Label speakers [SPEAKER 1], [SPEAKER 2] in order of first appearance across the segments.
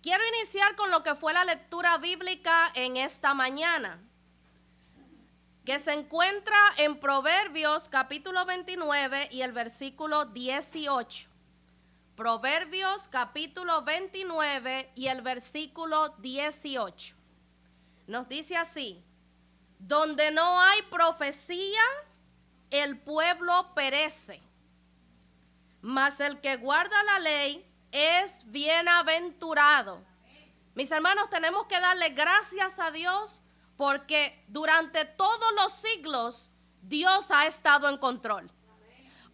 [SPEAKER 1] Quiero iniciar con lo que fue la lectura bíblica en esta mañana, que se encuentra en Proverbios capítulo 29 y el versículo 18. Proverbios capítulo 29 y el versículo 18. Nos dice así: donde no hay profecía, el pueblo perece, mas el que guarda la ley es bienaventurado. Mis hermanos, tenemos que darle gracias a Dios porque durante todos los siglos Dios ha estado en control.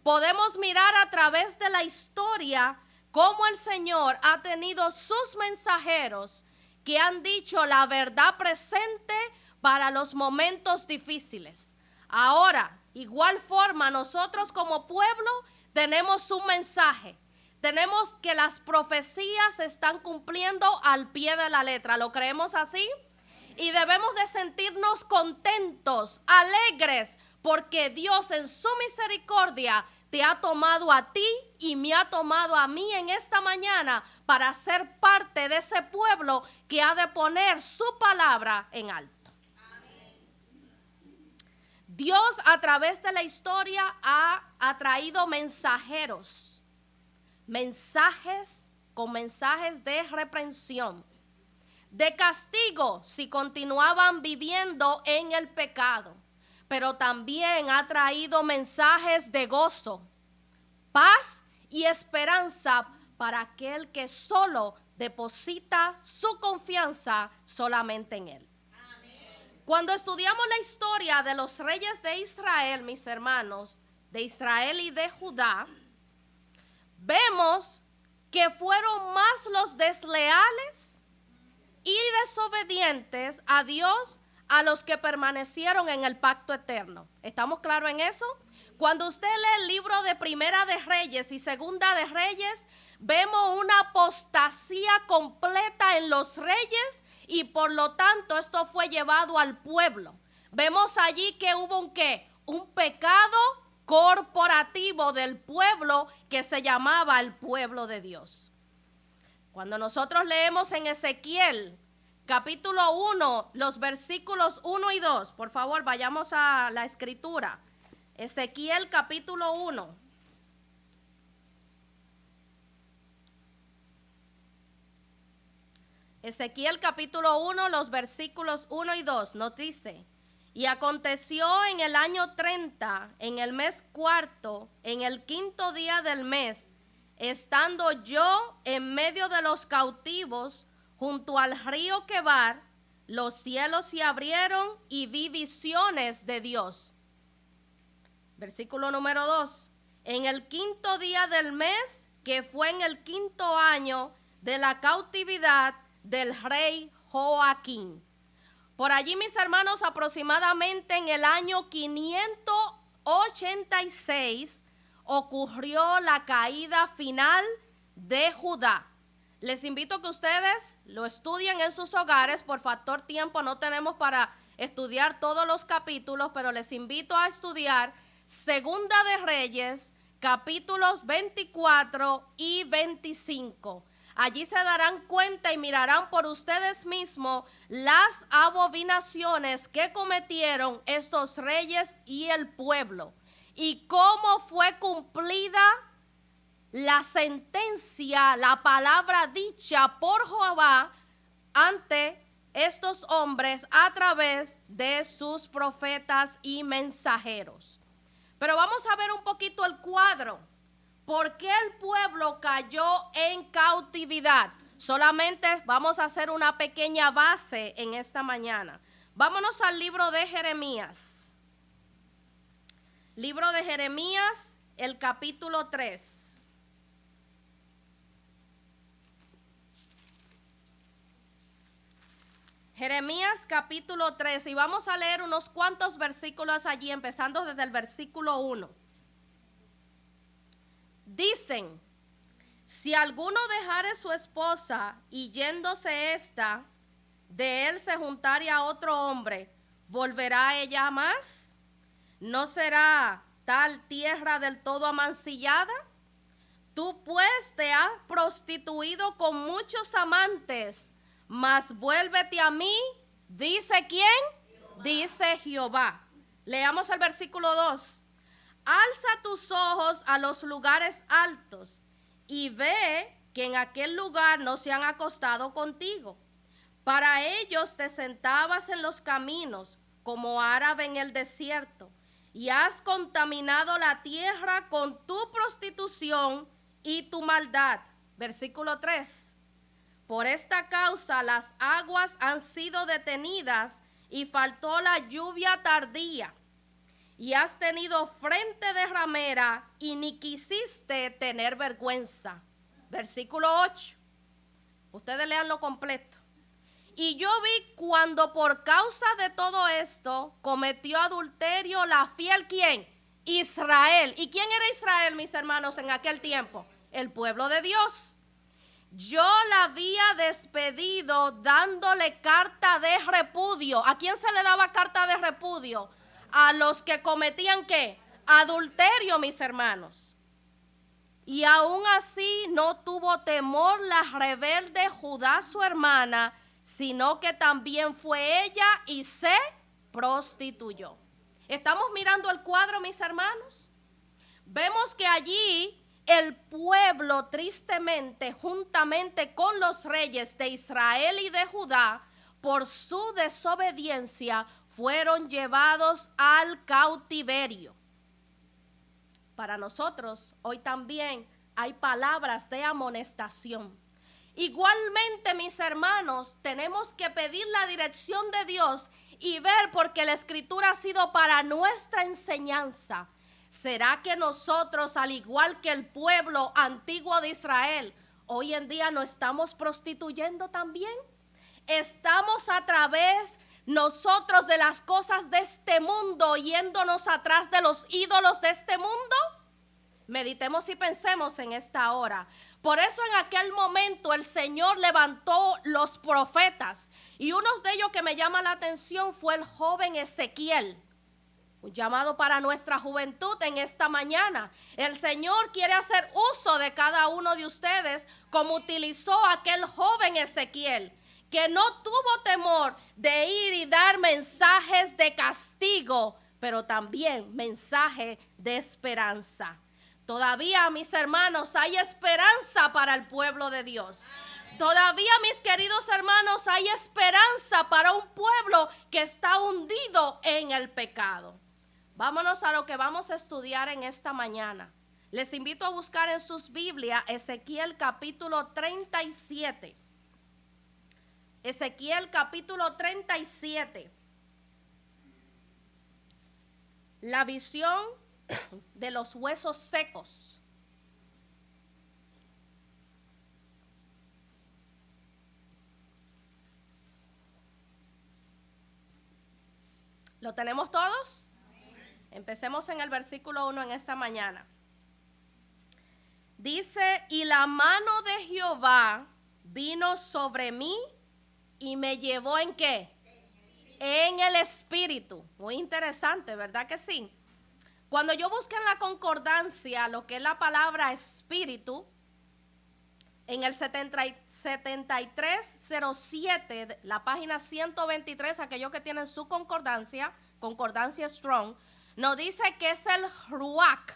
[SPEAKER 1] Podemos mirar a través de la historia cómo el Señor ha tenido sus mensajeros que han dicho la verdad presente para los momentos difíciles. Ahora, igual forma, nosotros como pueblo tenemos un mensaje. Tenemos que las profecías se están cumpliendo al pie de la letra. ¿Lo creemos así? Y debemos de sentirnos contentos, alegres, porque Dios en su misericordia te ha tomado a ti y me ha tomado a mí en esta mañana para ser parte de ese pueblo que ha de poner su palabra en alto. Dios a través de la historia ha traído mensajeros. Mensajes de reprensión, de castigo si continuaban viviendo en el pecado, pero también ha traído mensajes de gozo, paz y esperanza para aquel que solo deposita su confianza solamente en Él. Cuando estudiamos la historia de los reyes de Israel, mis hermanos, de Israel y de Judá, vemos que fueron más los desleales y desobedientes a Dios a los que permanecieron en el pacto eterno. ¿Estamos claros en eso? Cuando usted lee el libro de Primera de Reyes y Segunda de Reyes, vemos una apostasía completa en los reyes y por lo tanto esto fue llevado al pueblo. Vemos allí que hubo un pecado corporativo del pueblo que se llamaba el pueblo de Dios. Cuando nosotros leemos en Ezequiel capítulo 1, los versículos 1 y 2, por favor vayamos a la escritura. Ezequiel capítulo 1. Ezequiel capítulo 1, los versículos 1 y 2 nos dice: y aconteció en el año 30, en el mes cuarto, en el quinto día del mes, estando yo en medio de los cautivos, junto al río Quebar, los cielos se abrieron y vi visiones de Dios. Versículo número 2. En el quinto día del mes, que fue en el quinto año de la cautividad del rey Joaquín. Por allí, mis hermanos, aproximadamente en el año 586 ocurrió la caída final de Judá. Les invito a que ustedes lo estudien en sus hogares. Por factor tiempo no tenemos para estudiar todos los capítulos, pero les invito a estudiar Segunda de Reyes, capítulos 24 y 25. Allí se darán cuenta y mirarán por ustedes mismos las abominaciones que cometieron estos reyes y el pueblo, y cómo fue cumplida la sentencia, la palabra dicha por Jehová ante estos hombres a través de sus profetas y mensajeros. Pero vamos a ver un poquito el cuadro. ¿Por qué el pueblo cayó en cautividad? Solamente vamos a hacer una pequeña base en esta mañana. Vámonos al libro de Jeremías. Libro de Jeremías, el capítulo 3. Jeremías capítulo 3, y vamos a leer unos cuantos versículos allí, empezando desde el versículo 1. Dicen: si alguno dejare su esposa y yéndose ésta, de él se juntare a otro hombre, ¿volverá ella más? ¿No será tal tierra del todo amancillada? Tú pues te has prostituido con muchos amantes, mas vuélvete a mí, ¿dice quién? Jehová. Dice Jehová. Leamos el versículo 2. Alza tus ojos a los lugares altos y ve que en aquel lugar no se han acostado contigo. Para ellos te sentabas en los caminos como árabe en el desierto, y has contaminado la tierra con tu prostitución y tu maldad. Versículo 3. Por esta causa las aguas han sido detenidas y faltó la lluvia tardía. Y has tenido frente de ramera y ni quisiste tener vergüenza. Versículo 8. Ustedes leanlo completo. Y yo vi cuando por causa de todo esto cometió adulterio la fiel, ¿quién? Israel. ¿Y quién era Israel, mis hermanos, en aquel tiempo? El pueblo de Dios. Yo la había despedido dándole carta de repudio. ¿A quién se le daba carta de repudio? A los que cometían, ¿qué? Adulterio, mis hermanos. Y aún así no tuvo temor la rebelde Judá, su hermana, sino que también fue ella y se prostituyó. ¿Estamos mirando el cuadro, mis hermanos? Vemos que allí el pueblo, tristemente, juntamente con los reyes de Israel y de Judá, por su desobediencia, fueron llevados al cautiverio. Para nosotros, hoy también hay palabras de amonestación. Igualmente, mis hermanos, tenemos que pedir la dirección de Dios y ver, porque la Escritura ha sido para nuestra enseñanza. ¿Será que nosotros, al igual que el pueblo antiguo de Israel, hoy en día nos estamos prostituyendo también? ¿Estamos a través nosotros de las cosas de este mundo yéndonos atrás de los ídolos de este mundo? Meditemos y pensemos en esta hora. Por eso en aquel momento el Señor levantó los profetas, y uno de ellos que me llama la atención fue el joven Ezequiel. Un llamado para nuestra juventud en esta mañana. El Señor quiere hacer uso de cada uno de ustedes como utilizó aquel joven Ezequiel, que no tuvo temor de ir y dar mensajes de castigo, pero también mensaje de esperanza. Todavía, mis hermanos, hay esperanza para el pueblo de Dios. Todavía, mis queridos hermanos, hay esperanza para un pueblo que está hundido en el pecado. Vámonos a lo que vamos a estudiar en esta mañana. Les invito a buscar en sus Biblias Ezequiel capítulo 37. Ezequiel capítulo 37. La visión de los huesos secos. ¿Lo tenemos todos? Empecemos en el versículo 1 en esta mañana. Dice: y la mano de Jehová vino sobre mí y me llevó ¿en qué? En el espíritu. Muy interesante, ¿verdad que sí? Cuando yo busqué en la concordancia lo que es la palabra espíritu, en el 7307, la página 123, aquellos que tienen su concordancia Strong, nos dice que es el ruach,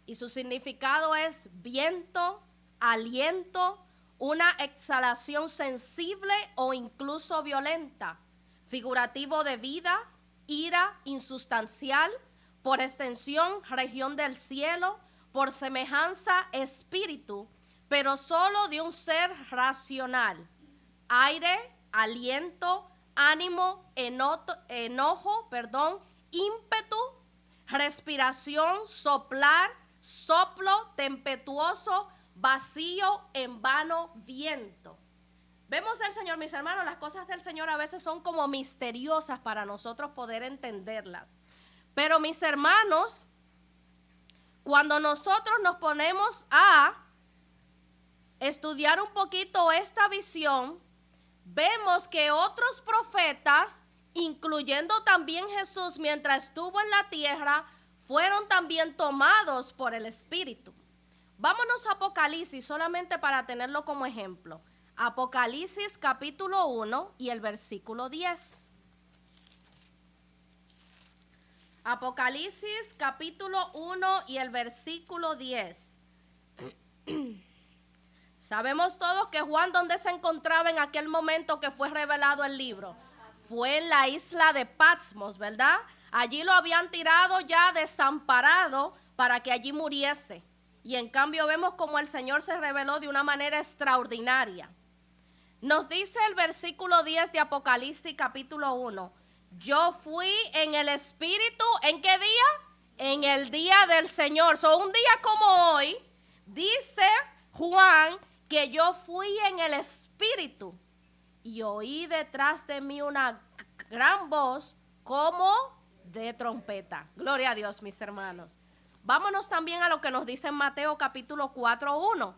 [SPEAKER 1] y su significado es viento, aliento, una exhalación sensible o incluso violenta, figurativo de vida, ira, insustancial, por extensión, región del cielo, por semejanza, espíritu, pero solo de un ser racional. Aire, aliento, ánimo, enojo, ímpetu, respiración, soplar, soplo, tempestuoso, vacío, en vano, viento. Vemos al Señor, mis hermanos, las cosas del Señor a veces son como misteriosas para nosotros poder entenderlas. Pero mis hermanos, cuando nosotros nos ponemos a estudiar un poquito esta visión, vemos que otros profetas, incluyendo también Jesús mientras estuvo en la tierra, fueron también tomados por el Espíritu. Vámonos a Apocalipsis solamente para tenerlo como ejemplo. Apocalipsis capítulo 1 y el versículo 10. Apocalipsis capítulo 1 y el versículo 10. Sabemos todos que Juan, ¿dónde se encontraba en aquel momento que fue revelado el libro? Fue en la isla de Patmos, ¿verdad? Allí lo habían tirado ya desamparado para que allí muriese. Y en cambio vemos como el Señor se reveló de una manera extraordinaria. Nos dice el versículo 10 de Apocalipsis capítulo 1. Yo fui en el Espíritu, ¿en qué día? En el día del Señor. Un día como hoy, dice Juan que yo fui en el Espíritu y oí detrás de mí una gran voz como de trompeta. Gloria a Dios, mis hermanos. Vámonos también a lo que nos dice en Mateo capítulo 4:1.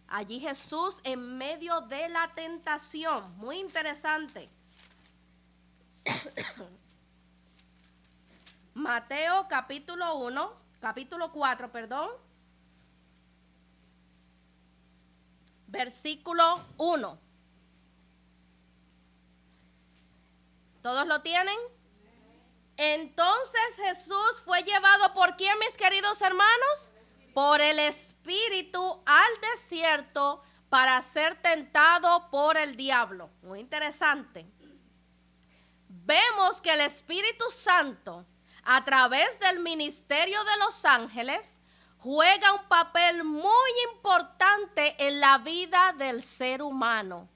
[SPEAKER 1] Allí Jesús en medio de la tentación. Muy interesante. Mateo capítulo 4, versículo 1. ¿Todos lo tienen? Entonces Jesús fue llevado ¿por quién, mis queridos hermanos? Por el Espíritu al desierto para ser tentado por el diablo. Muy interesante. Vemos que el Espíritu Santo, a través del ministerio de los ángeles, juega un papel muy importante en la vida del ser humano.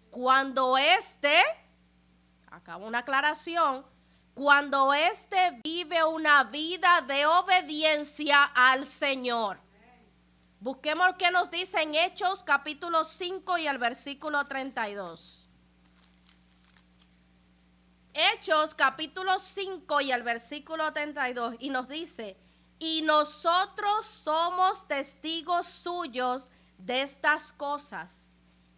[SPEAKER 1] Cuando acá una aclaración, cuando vive una vida de obediencia al Señor. Busquemos qué nos dice en Hechos capítulo 5 y el versículo 32. Hechos capítulo 5 y el versículo 32, y nos dice: y nosotros somos testigos suyos de estas cosas,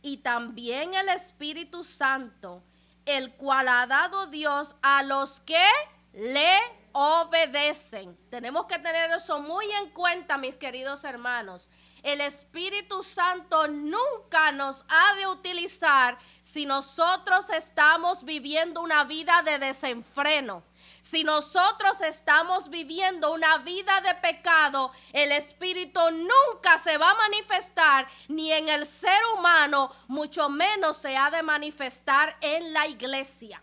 [SPEAKER 1] y también el Espíritu Santo, el cual ha dado Dios a los que le obedecen. Tenemos que tener eso muy en cuenta, mis queridos hermanos. El Espíritu Santo nunca nos ha de utilizar si nosotros estamos viviendo una vida de desenfreno. Si nosotros estamos viviendo una vida de pecado, el Espíritu nunca se va a manifestar ni en el ser humano, mucho menos se ha de manifestar en la iglesia.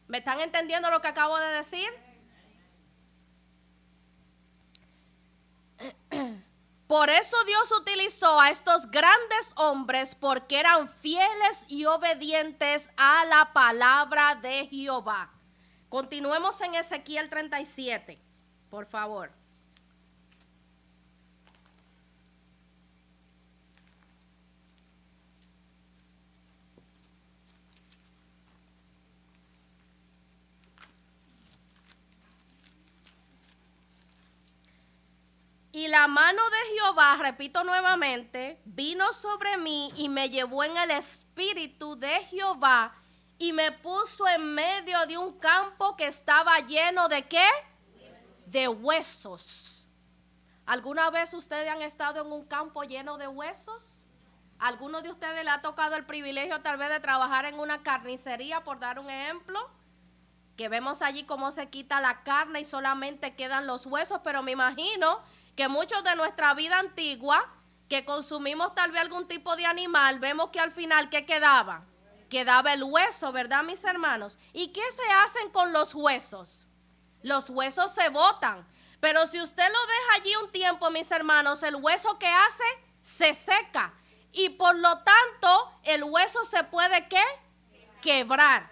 [SPEAKER 1] ¿Me están entendiendo lo que acabo de decir? Por eso Dios utilizó a estos grandes hombres, porque eran fieles y obedientes a la palabra de Jehová. Continuemos en Ezequiel 37, por favor. Y la mano de Jehová, repito nuevamente, vino sobre mí y me llevó en el espíritu de Jehová y me puso en medio de un campo que estaba lleno ¿de qué? De huesos. ¿Alguna vez ustedes han estado en un campo lleno de huesos? ¿Alguno de ustedes le ha tocado el privilegio tal vez de trabajar en una carnicería, por dar un ejemplo? Que vemos allí cómo se quita la carne y solamente quedan los huesos, pero me imagino que muchos de nuestra vida antigua, que consumimos tal vez algún tipo de animal, vemos que al final, ¿qué quedaba? Quedaba el hueso, ¿verdad, mis hermanos? ¿Y qué se hacen con los huesos? Los huesos se botan, pero si usted lo deja allí un tiempo, mis hermanos, el hueso que hace, se seca. Y por lo tanto, el hueso se puede, ¿qué? Quebrar.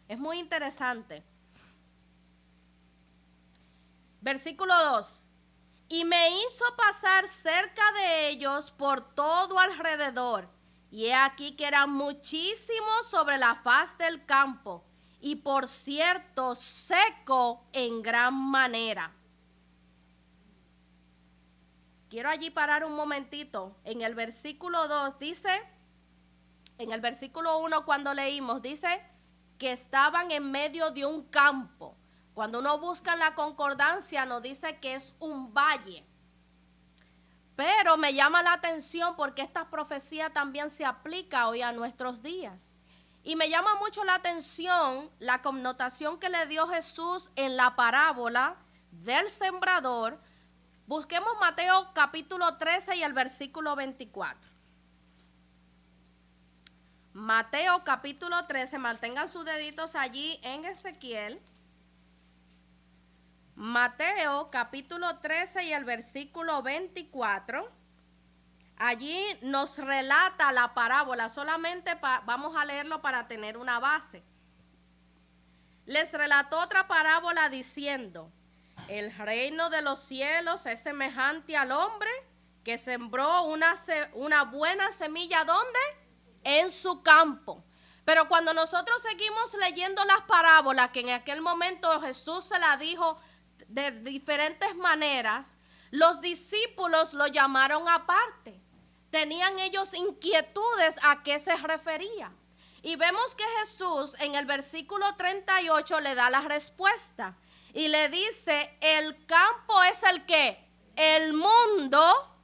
[SPEAKER 1] Es muy interesante. Versículo 2. Y me hizo pasar cerca de ellos por todo alrededor. Y he aquí que eran muchísimos sobre la faz del campo. Y por cierto, seco en gran manera. Quiero allí parar un momentito. En el versículo 2 dice, en el versículo 1 cuando leímos, dice que estaban en medio de un campo. Cuando uno busca en la concordancia nos dice que es un valle. Pero me llama la atención porque esta profecía también se aplica hoy a nuestros días. Y me llama mucho la atención la connotación que le dio Jesús en la parábola del sembrador. Busquemos Mateo capítulo 13 y el versículo 24. Mateo capítulo 13, mantengan sus deditos allí en Ezequiel. Mateo capítulo 13 y el versículo 24. Allí nos relata la parábola, solamente vamos a leerlo para tener una base. Les relató otra parábola diciendo: el reino de los cielos es semejante al hombre que sembró una buena semilla, ¿dónde? En su campo. Pero cuando nosotros seguimos leyendo las parábolas, que en aquel momento Jesús se la dijo de diferentes maneras, los discípulos lo llamaron aparte. Tenían ellos inquietudes a qué se refería. Y vemos que Jesús en el versículo 38 le da la respuesta. Y le dice, el campo es el ¿qué? El mundo.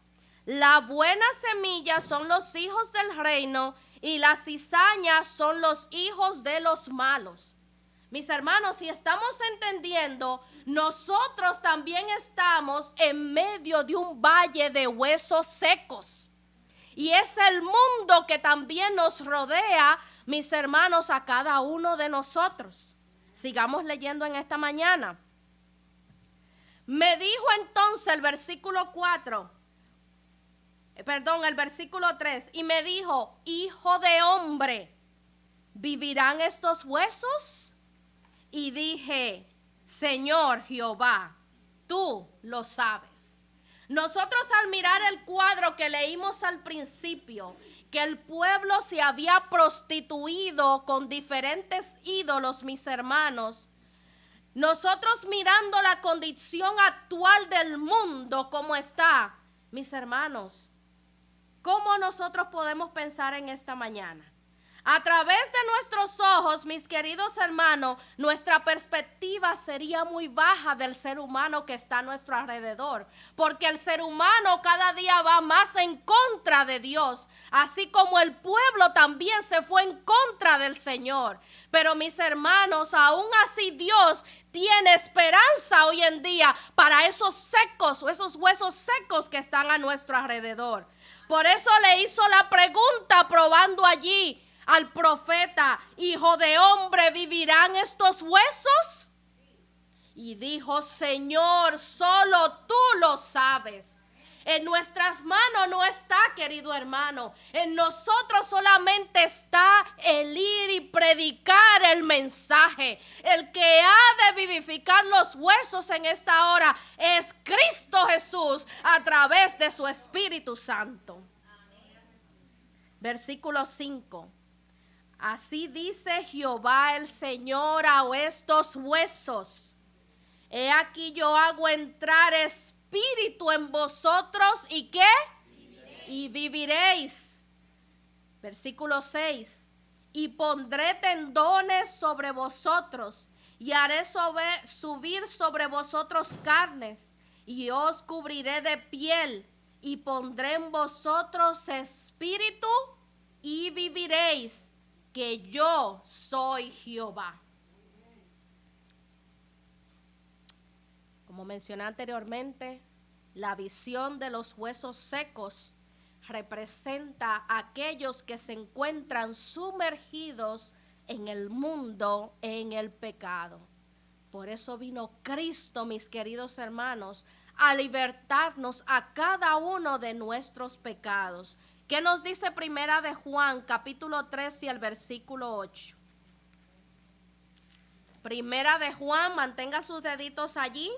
[SPEAKER 1] La buena semilla son los hijos del reino y las cizañas son los hijos de los malos. Mis hermanos, si estamos entendiendo, nosotros también estamos en medio de un valle de huesos secos. Y es el mundo que también nos rodea, mis hermanos, a cada uno de nosotros. Sigamos leyendo en esta mañana. Me dijo entonces el versículo 3, y me dijo, hijo de hombre, ¿vivirán estos huesos? Y dije, Señor Jehová, tú lo sabes. Nosotros al mirar el cuadro que leímos al principio, que el pueblo se había prostituido con diferentes ídolos, mis hermanos, nosotros mirando la condición actual del mundo como está, mis hermanos, ¿cómo nosotros podemos pensar en esta mañana? A través de nuestros ojos, mis queridos hermanos, nuestra perspectiva sería muy baja del ser humano que está a nuestro alrededor, porque el ser humano cada día va más en contra de Dios, así como el pueblo también se fue en contra del Señor. Pero mis hermanos, aún así Dios tiene esperanza hoy en día para esos secos o esos huesos secos que están a nuestro alrededor. Por eso le hizo la pregunta probando allí al profeta, hijo de hombre, ¿vivirán estos huesos? Y dijo, Señor, solo tú lo sabes. En nuestras manos no está, querido hermano. En nosotros solamente está el ir y predicar el mensaje. El que ha de vivificar los huesos en esta hora es Cristo Jesús a través de su Espíritu Santo. Versículo 5. Así dice Jehová el Señor a estos huesos. He aquí yo hago entrar espíritu en vosotros y ¿qué? Y viviréis. Versículo 6. Y pondré tendones sobre vosotros y haré subir sobre vosotros carnes y os cubriré de piel y pondré en vosotros espíritu y viviréis. Que yo soy Jehová. Como mencioné anteriormente, la visión de los huesos secos representa a aquellos que se encuentran sumergidos en el mundo, en el pecado. Por eso vino Cristo, mis queridos hermanos, a libertarnos a cada uno de nuestros pecados. ¿Qué nos dice Primera de Juan, capítulo 3 y el versículo 8? Primera de Juan, mantenga sus deditos allí,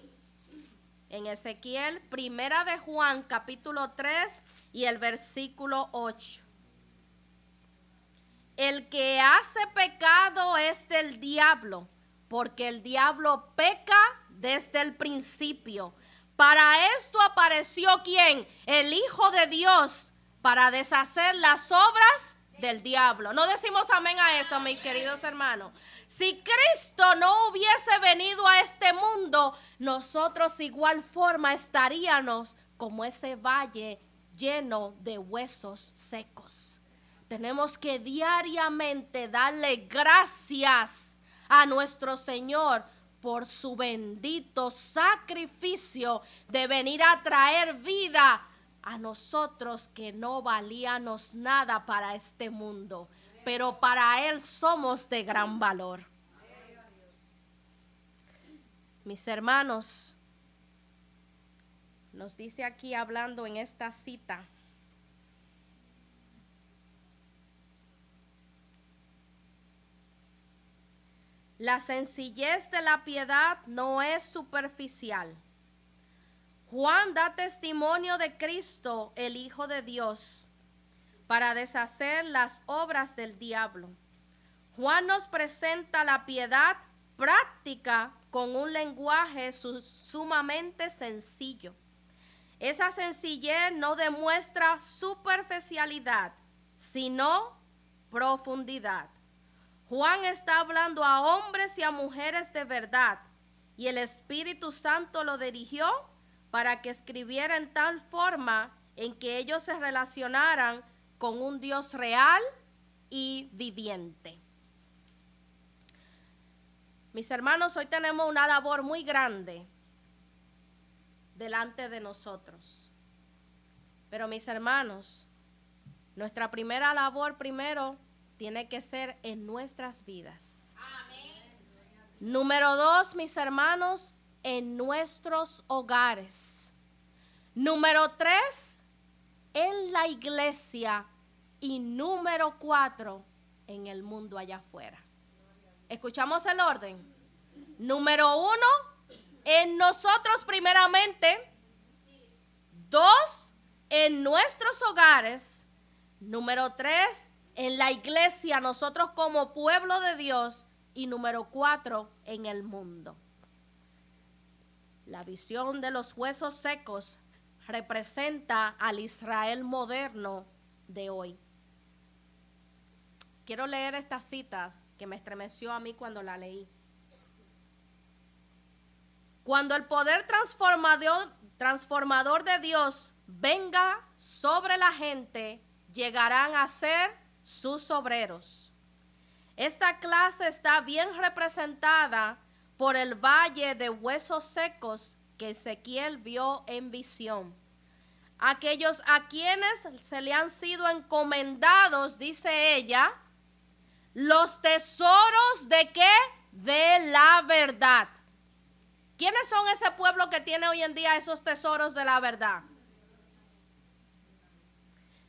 [SPEAKER 1] en Ezequiel. Primera de Juan, capítulo 3 y el versículo 8. El que hace pecado es del diablo, porque el diablo peca desde el principio. Para esto apareció ¿quién? El Hijo de Dios, para deshacer las obras del diablo. No decimos amén a esto, mis queridos hermanos. Si Cristo no hubiese venido a este mundo, nosotros igual forma estaríamos como ese valle lleno de huesos secos. Tenemos que diariamente darle gracias a nuestro Señor por su bendito sacrificio de venir a traer vida a nosotros que no valíamos nada para este mundo, pero para Él somos de gran valor. Mis hermanos, nos dice aquí hablando en esta cita, la sencillez de la piedad no es superficial. Juan da testimonio de Cristo, el Hijo de Dios, para deshacer las obras del diablo. Juan nos presenta la piedad práctica con un lenguaje sumamente sencillo. Esa sencillez no demuestra superficialidad, sino profundidad. Juan está hablando a hombres y a mujeres de verdad, y el Espíritu Santo lo dirigió para que escribiera en tal forma en que ellos se relacionaran con un Dios real y viviente. Mis hermanos, hoy tenemos una labor muy grande delante de nosotros. Pero mis hermanos, nuestra primera labor primero tiene que ser en nuestras vidas. Amén. Número 2, mis hermanos, en nuestros hogares. Número 3, en la iglesia. Y número 4, en el mundo allá afuera. ¿Escuchamos el orden? Número 1, en nosotros primeramente. 2, en nuestros hogares. Número 3, en la iglesia, nosotros como pueblo de Dios. Y número 4, en el mundo. La visión de los huesos secos representa al Israel moderno de hoy. Quiero leer esta cita que me estremeció a mí cuando la leí. Cuando el poder transformador de Dios venga sobre la gente, llegarán a ser sus obreros. Esta clase está bien representada por el valle de huesos secos que Ezequiel vio en visión. Aquellos a quienes se le han sido encomendados, dice ella, los tesoros de ¿qué? De la verdad. ¿Quiénes son ese pueblo que tiene hoy en día esos tesoros de la verdad?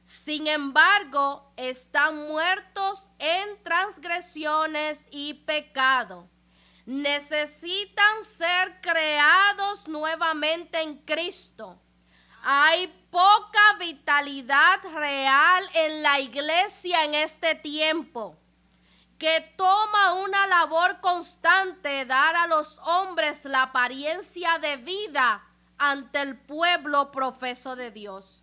[SPEAKER 1] Sin embargo, están muertos en transgresiones y pecado. Necesitan ser creados nuevamente en Cristo. Hay poca vitalidad real en la iglesia en este tiempo, que toma una labor constante dar a los hombres la apariencia de vida ante el pueblo profeso de Dios.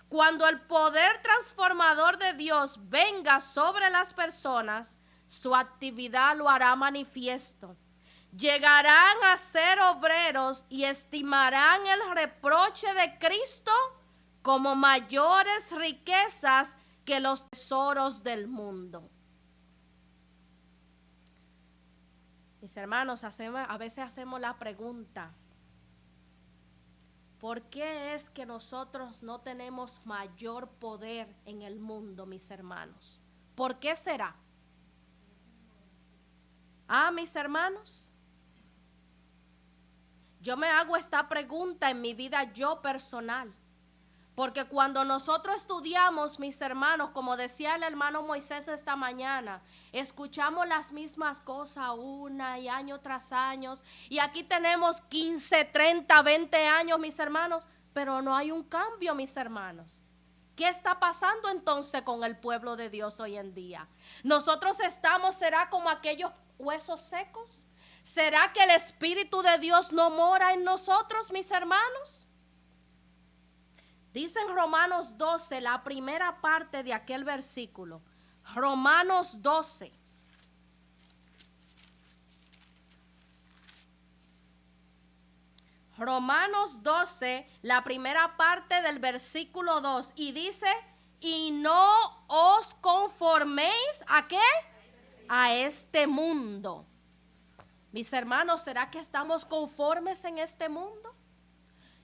[SPEAKER 1] Cuando el poder transformador de Dios venga sobre las personas, su actividad lo hará manifiesto. Llegarán a ser obreros y estimarán el reproche de Cristo como mayores riquezas que los tesoros del mundo. Mis hermanos, a veces hacemos la pregunta, ¿por qué es que nosotros no tenemos mayor poder en el mundo, mis hermanos? ¿Por qué será? Mis hermanos, yo me hago esta pregunta en mi vida yo personal. Porque cuando nosotros estudiamos, mis hermanos, como decía el hermano Moisés esta mañana, escuchamos las mismas cosas una y año tras año. Y aquí tenemos 15, 30, 20 años, mis hermanos, pero no hay un cambio, mis hermanos. ¿Qué está pasando entonces con el pueblo de Dios hoy en día? ¿Nosotros será como aquellos huesos secos? ¿Será que el Espíritu de Dios no mora en nosotros, mis hermanos? Dice en Romanos 12, la primera parte de aquel versículo. Romanos 12. Romanos 12, la primera parte del versículo 2, y dice, y no os conforméis, ¿a qué? A este mundo. Mis hermanos, ¿será que estamos conformes en este mundo?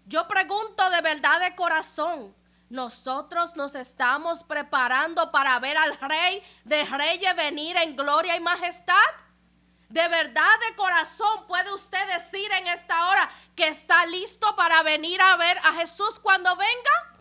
[SPEAKER 1] Yo pregunto de verdad de corazón, ¿nosotros nos estamos preparando para ver al Rey de Reyes venir en gloria y majestad? ¿De verdad de corazón puede usted decir en esta hora que está listo para venir a ver a Jesús cuando venga?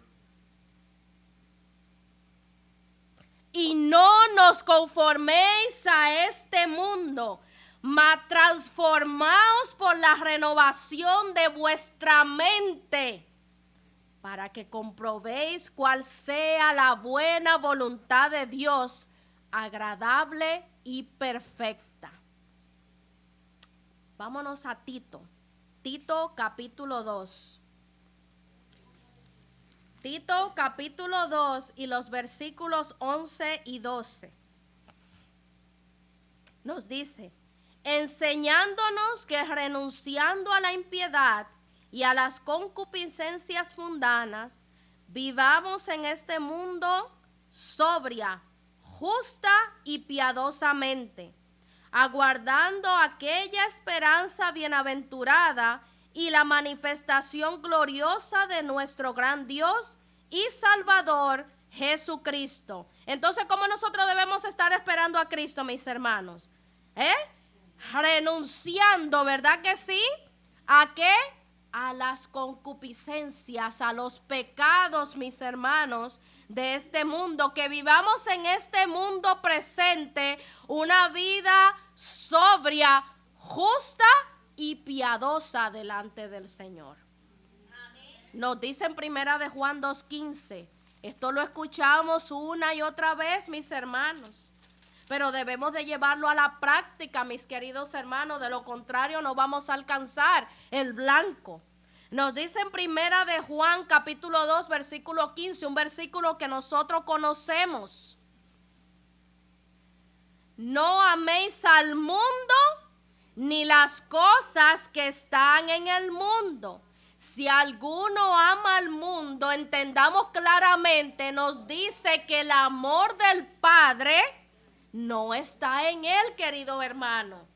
[SPEAKER 1] Y no nos conforméis a este mundo, mas transformaos por la renovación de vuestra mente, para que comprobéis cuál sea la buena voluntad de Dios, agradable y perfecta. Vámonos a Tito. Tito capítulo 2. Tito capítulo 2 y los versículos 11 y 12. Nos dice, enseñándonos que renunciando a la impiedad y a las concupiscencias mundanas, vivamos en este mundo sobria, justa y piadosamente, aguardando aquella esperanza bienaventurada y la manifestación gloriosa de nuestro gran Dios y Salvador Jesucristo. Entonces, ¿cómo nosotros debemos estar esperando a Cristo, mis hermanos? Renunciando, ¿verdad que sí? ¿A qué? A las concupiscencias, a los pecados, mis hermanos, de este mundo, que vivamos en este mundo presente una vida sobria, justa y piadosa delante del Señor. Nos dice en primera de Juan 2:15. Esto lo escuchamos una y otra vez, mis hermanos, pero debemos de llevarlo a la práctica, mis queridos hermanos, de lo contrario no vamos a alcanzar el blanco. Nos dice en primera de Juan capítulo 2 versículo 15, un versículo que nosotros conocemos. No améis al mundo ni las cosas que están en el mundo. Si alguno ama al mundo, entendamos claramente, nos dice que el amor del Padre no está en él, querido hermano.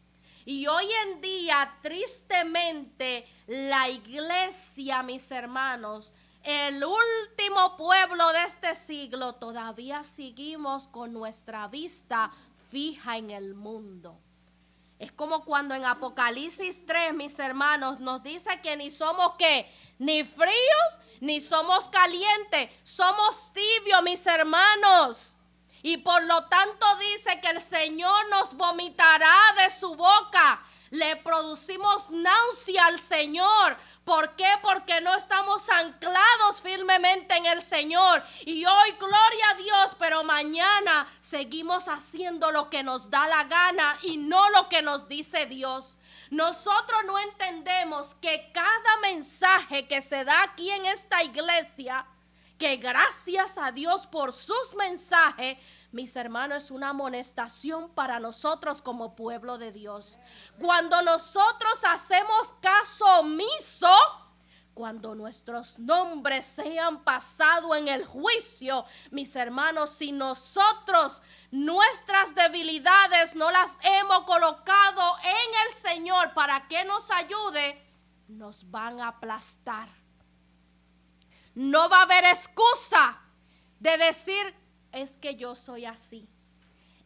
[SPEAKER 1] Y hoy en día, tristemente, la iglesia, mis hermanos, el último pueblo de este siglo, todavía seguimos con nuestra vista fija en el mundo. Es como cuando en Apocalipsis 3, mis hermanos, nos dice que ni somos ¿qué? Ni fríos, ni somos calientes. Somos tibios, mis hermanos. Y por lo tanto dice que el Señor nos vomitará de su boca. Le producimos náusea al Señor. ¿Por qué? Porque no estamos anclados firmemente en el Señor. Y hoy, gloria a Dios, pero mañana seguimos haciendo lo que nos da la gana y no lo que nos dice Dios. Nosotros no entendemos que cada mensaje que se da aquí en esta iglesia, que gracias a Dios por sus mensajes, mis hermanos, es una amonestación para nosotros como pueblo de Dios. Cuando nosotros hacemos caso omiso, cuando nuestros nombres sean pasados en el juicio, mis hermanos, si nosotros nuestras debilidades no las hemos colocado en el Señor para que nos ayude, nos van a aplastar. No va a haber excusa de decir, es que yo soy así.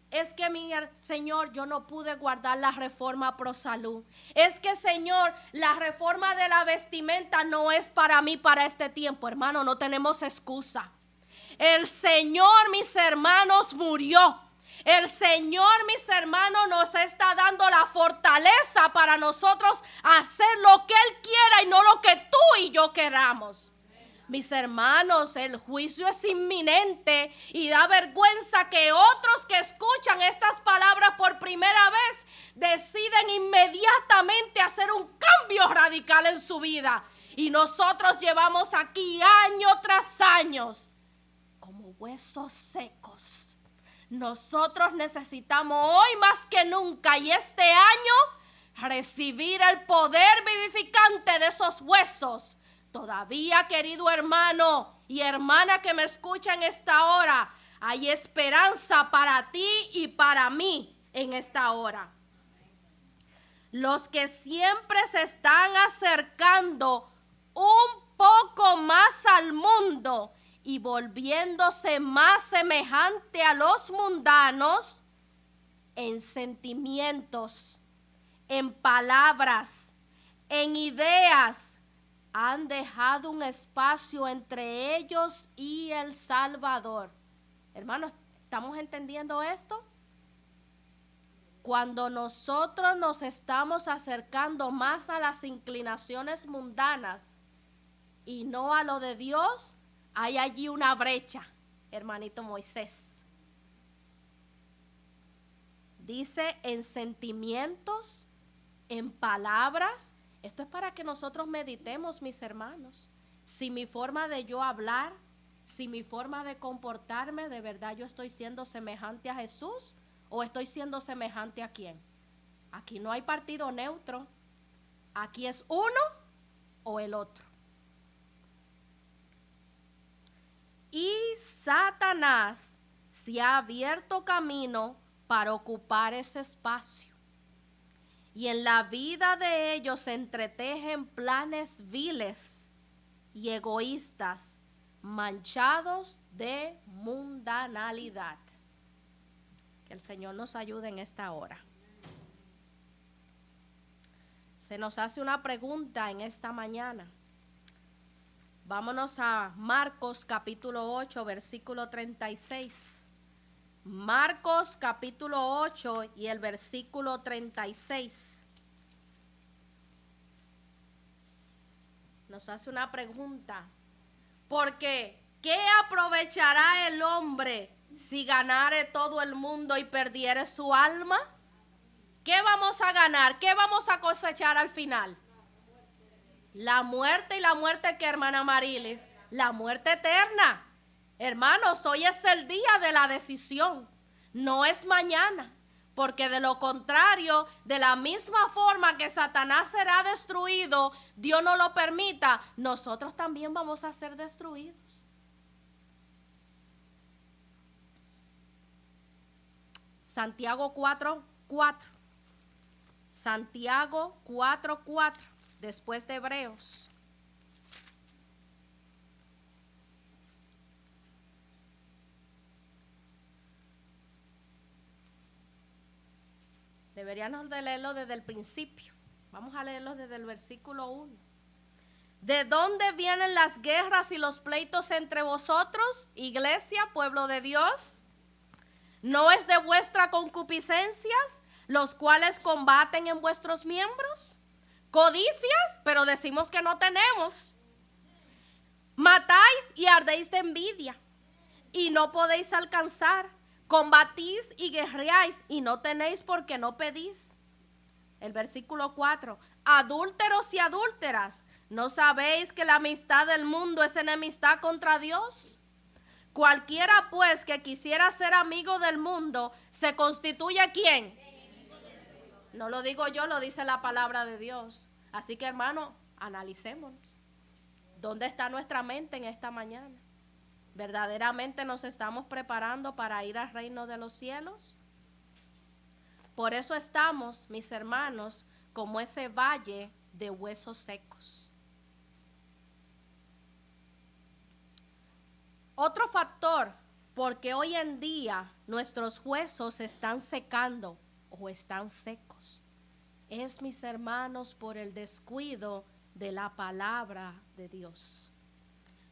[SPEAKER 1] Es que mi Señor, yo no pude guardar la reforma pro salud. Es que Señor, la reforma de la vestimenta no es para mí para este tiempo. Hermano, no tenemos excusa. El Señor, mis hermanos, murió. El Señor, mis hermanos, nos está dando la fortaleza para nosotros hacer lo que Él quiera y no lo que tú y yo queramos. Mis hermanos, el juicio es inminente y da vergüenza que otros que escuchan estas palabras por primera vez deciden inmediatamente hacer un cambio radical en su vida. Y nosotros llevamos aquí año tras año como huesos secos. Nosotros necesitamos hoy más que nunca y este año recibir el poder vivificante de esos huesos. Todavía, querido hermano y hermana que me escucha en esta hora, hay esperanza para ti y para mí en esta hora. Los que siempre se están acercando un poco más al mundo y volviéndose más semejante a los mundanos en sentimientos, en palabras, en ideas, han dejado un espacio entre ellos y el Salvador. Hermanos, ¿estamos entendiendo esto? Cuando nosotros nos estamos acercando más a las inclinaciones mundanas y no a lo de Dios, hay allí una brecha, hermanito Moisés. Dice en sentimientos, en palabras. Esto es para que nosotros meditemos, mis hermanos. Si mi forma de yo hablar, si mi forma de comportarme, de verdad yo estoy siendo semejante a Jesús o estoy siendo semejante a quién. Aquí no hay partido neutro. Aquí es uno o el otro. Y Satanás se ha abierto camino para ocupar ese espacio. Y en la vida de ellos se entretejen planes viles y egoístas, manchados de mundanalidad. Que el Señor nos ayude en esta hora. Se nos hace una pregunta en esta mañana. Vámonos a Marcos capítulo 8, versículo 36. Marcos capítulo 8 y el versículo 36. Nos hace una pregunta. Porque, ¿qué aprovechará el hombre si ganare todo el mundo y perdiere su alma? ¿Qué vamos a ganar? ¿Qué vamos a cosechar al final? La muerte. ¿Y la muerte qué, hermana Marilis? La muerte eterna. Hermanos, hoy es el día de la decisión, no es mañana, porque de lo contrario, de la misma forma que Satanás será destruido, Dios no lo permita, nosotros también vamos a ser destruidos. Santiago 4:4. Santiago 4:4, después de Hebreos. Deberíamos de leerlo desde el principio. Vamos a leerlo desde el versículo 1. ¿De dónde vienen las guerras y los pleitos entre vosotros, iglesia, pueblo de Dios? ¿No es de vuestras concupiscencias, los cuales combaten en vuestros miembros? Codicias, pero decimos que no tenemos. Matáis y ardéis de envidia, y no podéis alcanzar. Combatís y guerreáis y no tenéis porque no pedís. El versículo 4. Adúlteros y adúlteras, ¿no sabéis que la amistad del mundo es enemistad contra Dios? Cualquiera pues que quisiera ser amigo del mundo, ¿se constituye ¿quién? No lo digo yo, lo dice la palabra de Dios. Así que, hermano, analicémonos. ¿Dónde está nuestra mente en esta mañana? ¿Verdaderamente nos estamos preparando para ir al reino de los cielos? Por eso estamos, mis hermanos, como ese valle de huesos secos. Otro factor, porque hoy en día nuestros huesos se están secando o están secos, es, mis hermanos, por el descuido de la palabra de Dios.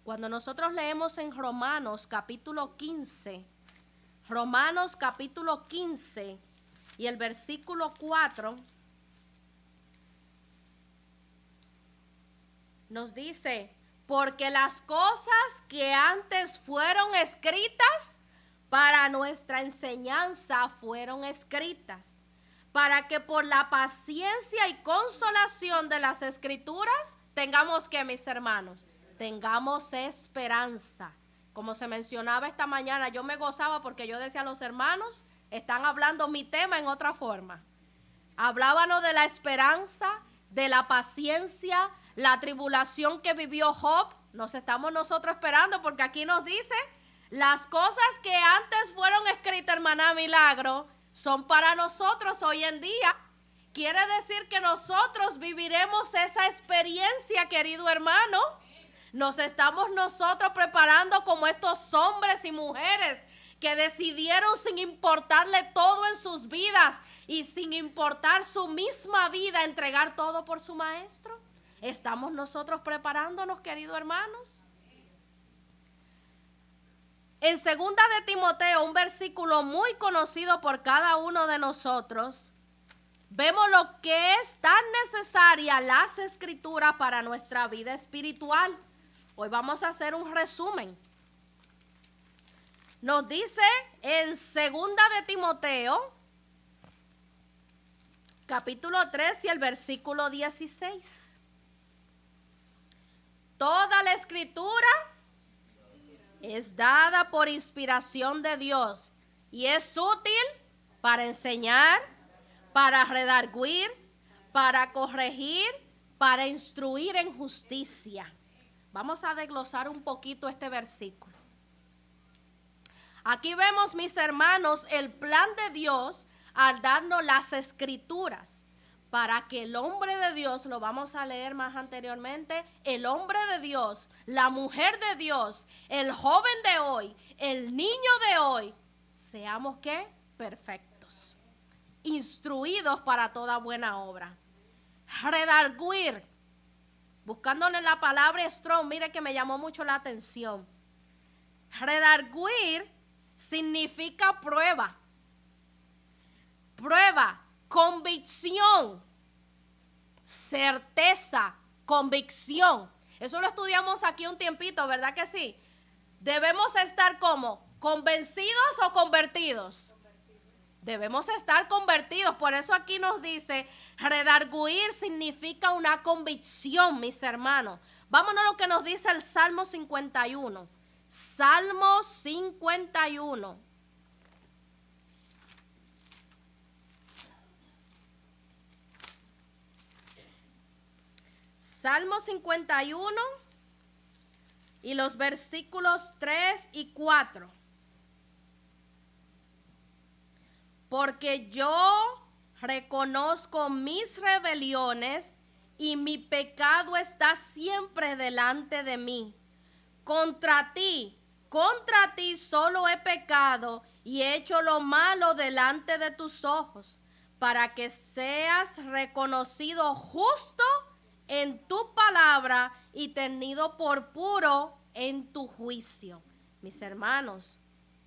[SPEAKER 1] Cuando nosotros leemos en Romanos capítulo 15, Romanos capítulo 15 y el versículo 4, nos dice, porque las cosas que antes fueron escritas para nuestra enseñanza fueron escritas, para que por la paciencia y consolación de las escrituras tengamos que, mis hermanos, tengamos esperanza. Como se mencionaba esta mañana, yo me gozaba porque yo decía a los hermanos, están hablando mi tema en otra forma. Hablábamos de la esperanza, de la paciencia, la tribulación que vivió Job. Nos estamos nosotros esperando porque aquí nos dice, las cosas que antes fueron escritas, hermana Milagro, son para nosotros hoy en día. Quiere decir que nosotros viviremos esa experiencia, querido hermano. Nos estamos nosotros preparando como estos hombres y mujeres que decidieron sin importarle todo en sus vidas y sin importar su misma vida entregar todo por su maestro. ¿Estamos nosotros preparándonos, queridos hermanos? En 2 de Timoteo, un versículo muy conocido por cada uno de nosotros, vemos lo que es tan necesaria las escrituras para nuestra vida espiritual. Hoy vamos a hacer un resumen. Nos dice en 2 de Timoteo, capítulo 3 y el versículo 16. Toda la escritura es dada por inspiración de Dios y es útil para enseñar, para redarguir, para corregir, para instruir en justicia. Vamos a desglosar un poquito este versículo. Aquí vemos, mis hermanos, el plan de Dios al darnos las escrituras para que el hombre de Dios, lo vamos a leer más anteriormente, el hombre de Dios, la mujer de Dios, el joven de hoy, el niño de hoy, seamos ¿qué? Perfectos, instruidos para toda buena obra. Redarguir, buscándole la palabra strong, mire que me llamó mucho la atención. Redarguir significa prueba, convicción, certeza, convicción. Eso lo estudiamos aquí un tiempito, ¿verdad que sí? Debemos estar como convencidos o convertidos. Debemos estar convertidos, por eso aquí nos dice, redarguir significa una convicción, mis hermanos. Vámonos a lo que nos dice el Salmo 51. Salmo 51. Salmo 51 y los versículos 3 y 4. Porque yo reconozco mis rebeliones y mi pecado está siempre delante de mí. Contra ti solo he pecado y he hecho lo malo delante de tus ojos, para que seas reconocido justo en tu palabra y tenido por puro en tu juicio. Mis hermanos,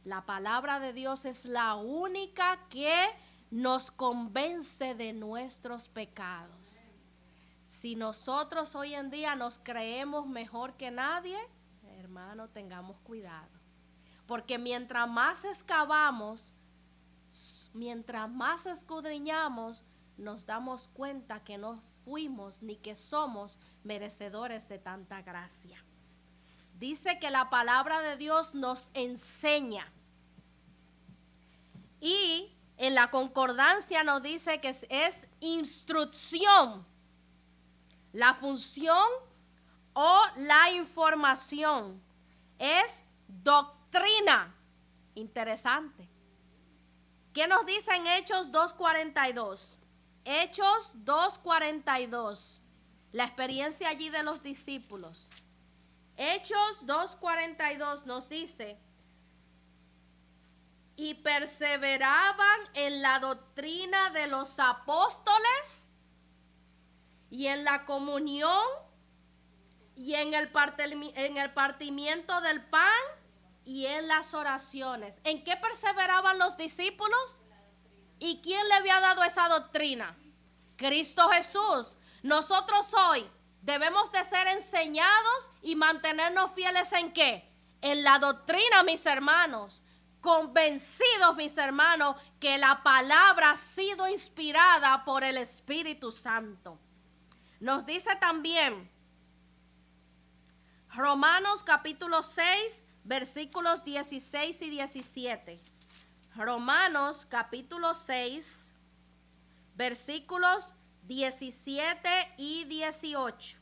[SPEAKER 1] la palabra de Dios es la única que nos convence de nuestros pecados. Si nosotros hoy en día nos creemos mejor que nadie, hermano, tengamos cuidado. Porque mientras más excavamos, mientras más escudriñamos, nos damos cuenta que no fuimos ni que somos merecedores de tanta gracia. Dice que la palabra de Dios nos enseña. Y en la concordancia nos dice que es instrucción. La función o la información es doctrina. Interesante. ¿Qué nos dice en Hechos 2:42? Hechos 2:42. La experiencia allí de los discípulos. Hechos 2:42 nos dice: y perseveraban en la doctrina de los apóstoles y en la comunión y en el partimiento del pan y en las oraciones. ¿En qué perseveraban los discípulos? ¿Y quién le había dado esa doctrina? Cristo Jesús. Nosotros hoy debemos de ser enseñados y mantenernos fieles ¿en qué? En la doctrina, mis hermanos. Convencidos, mis hermanos, que la palabra ha sido inspirada por el Espíritu Santo. Nos dice también Romanos capítulo 6, versículos 16 y 17. Romanos capítulo 6, versículos 17 y 18.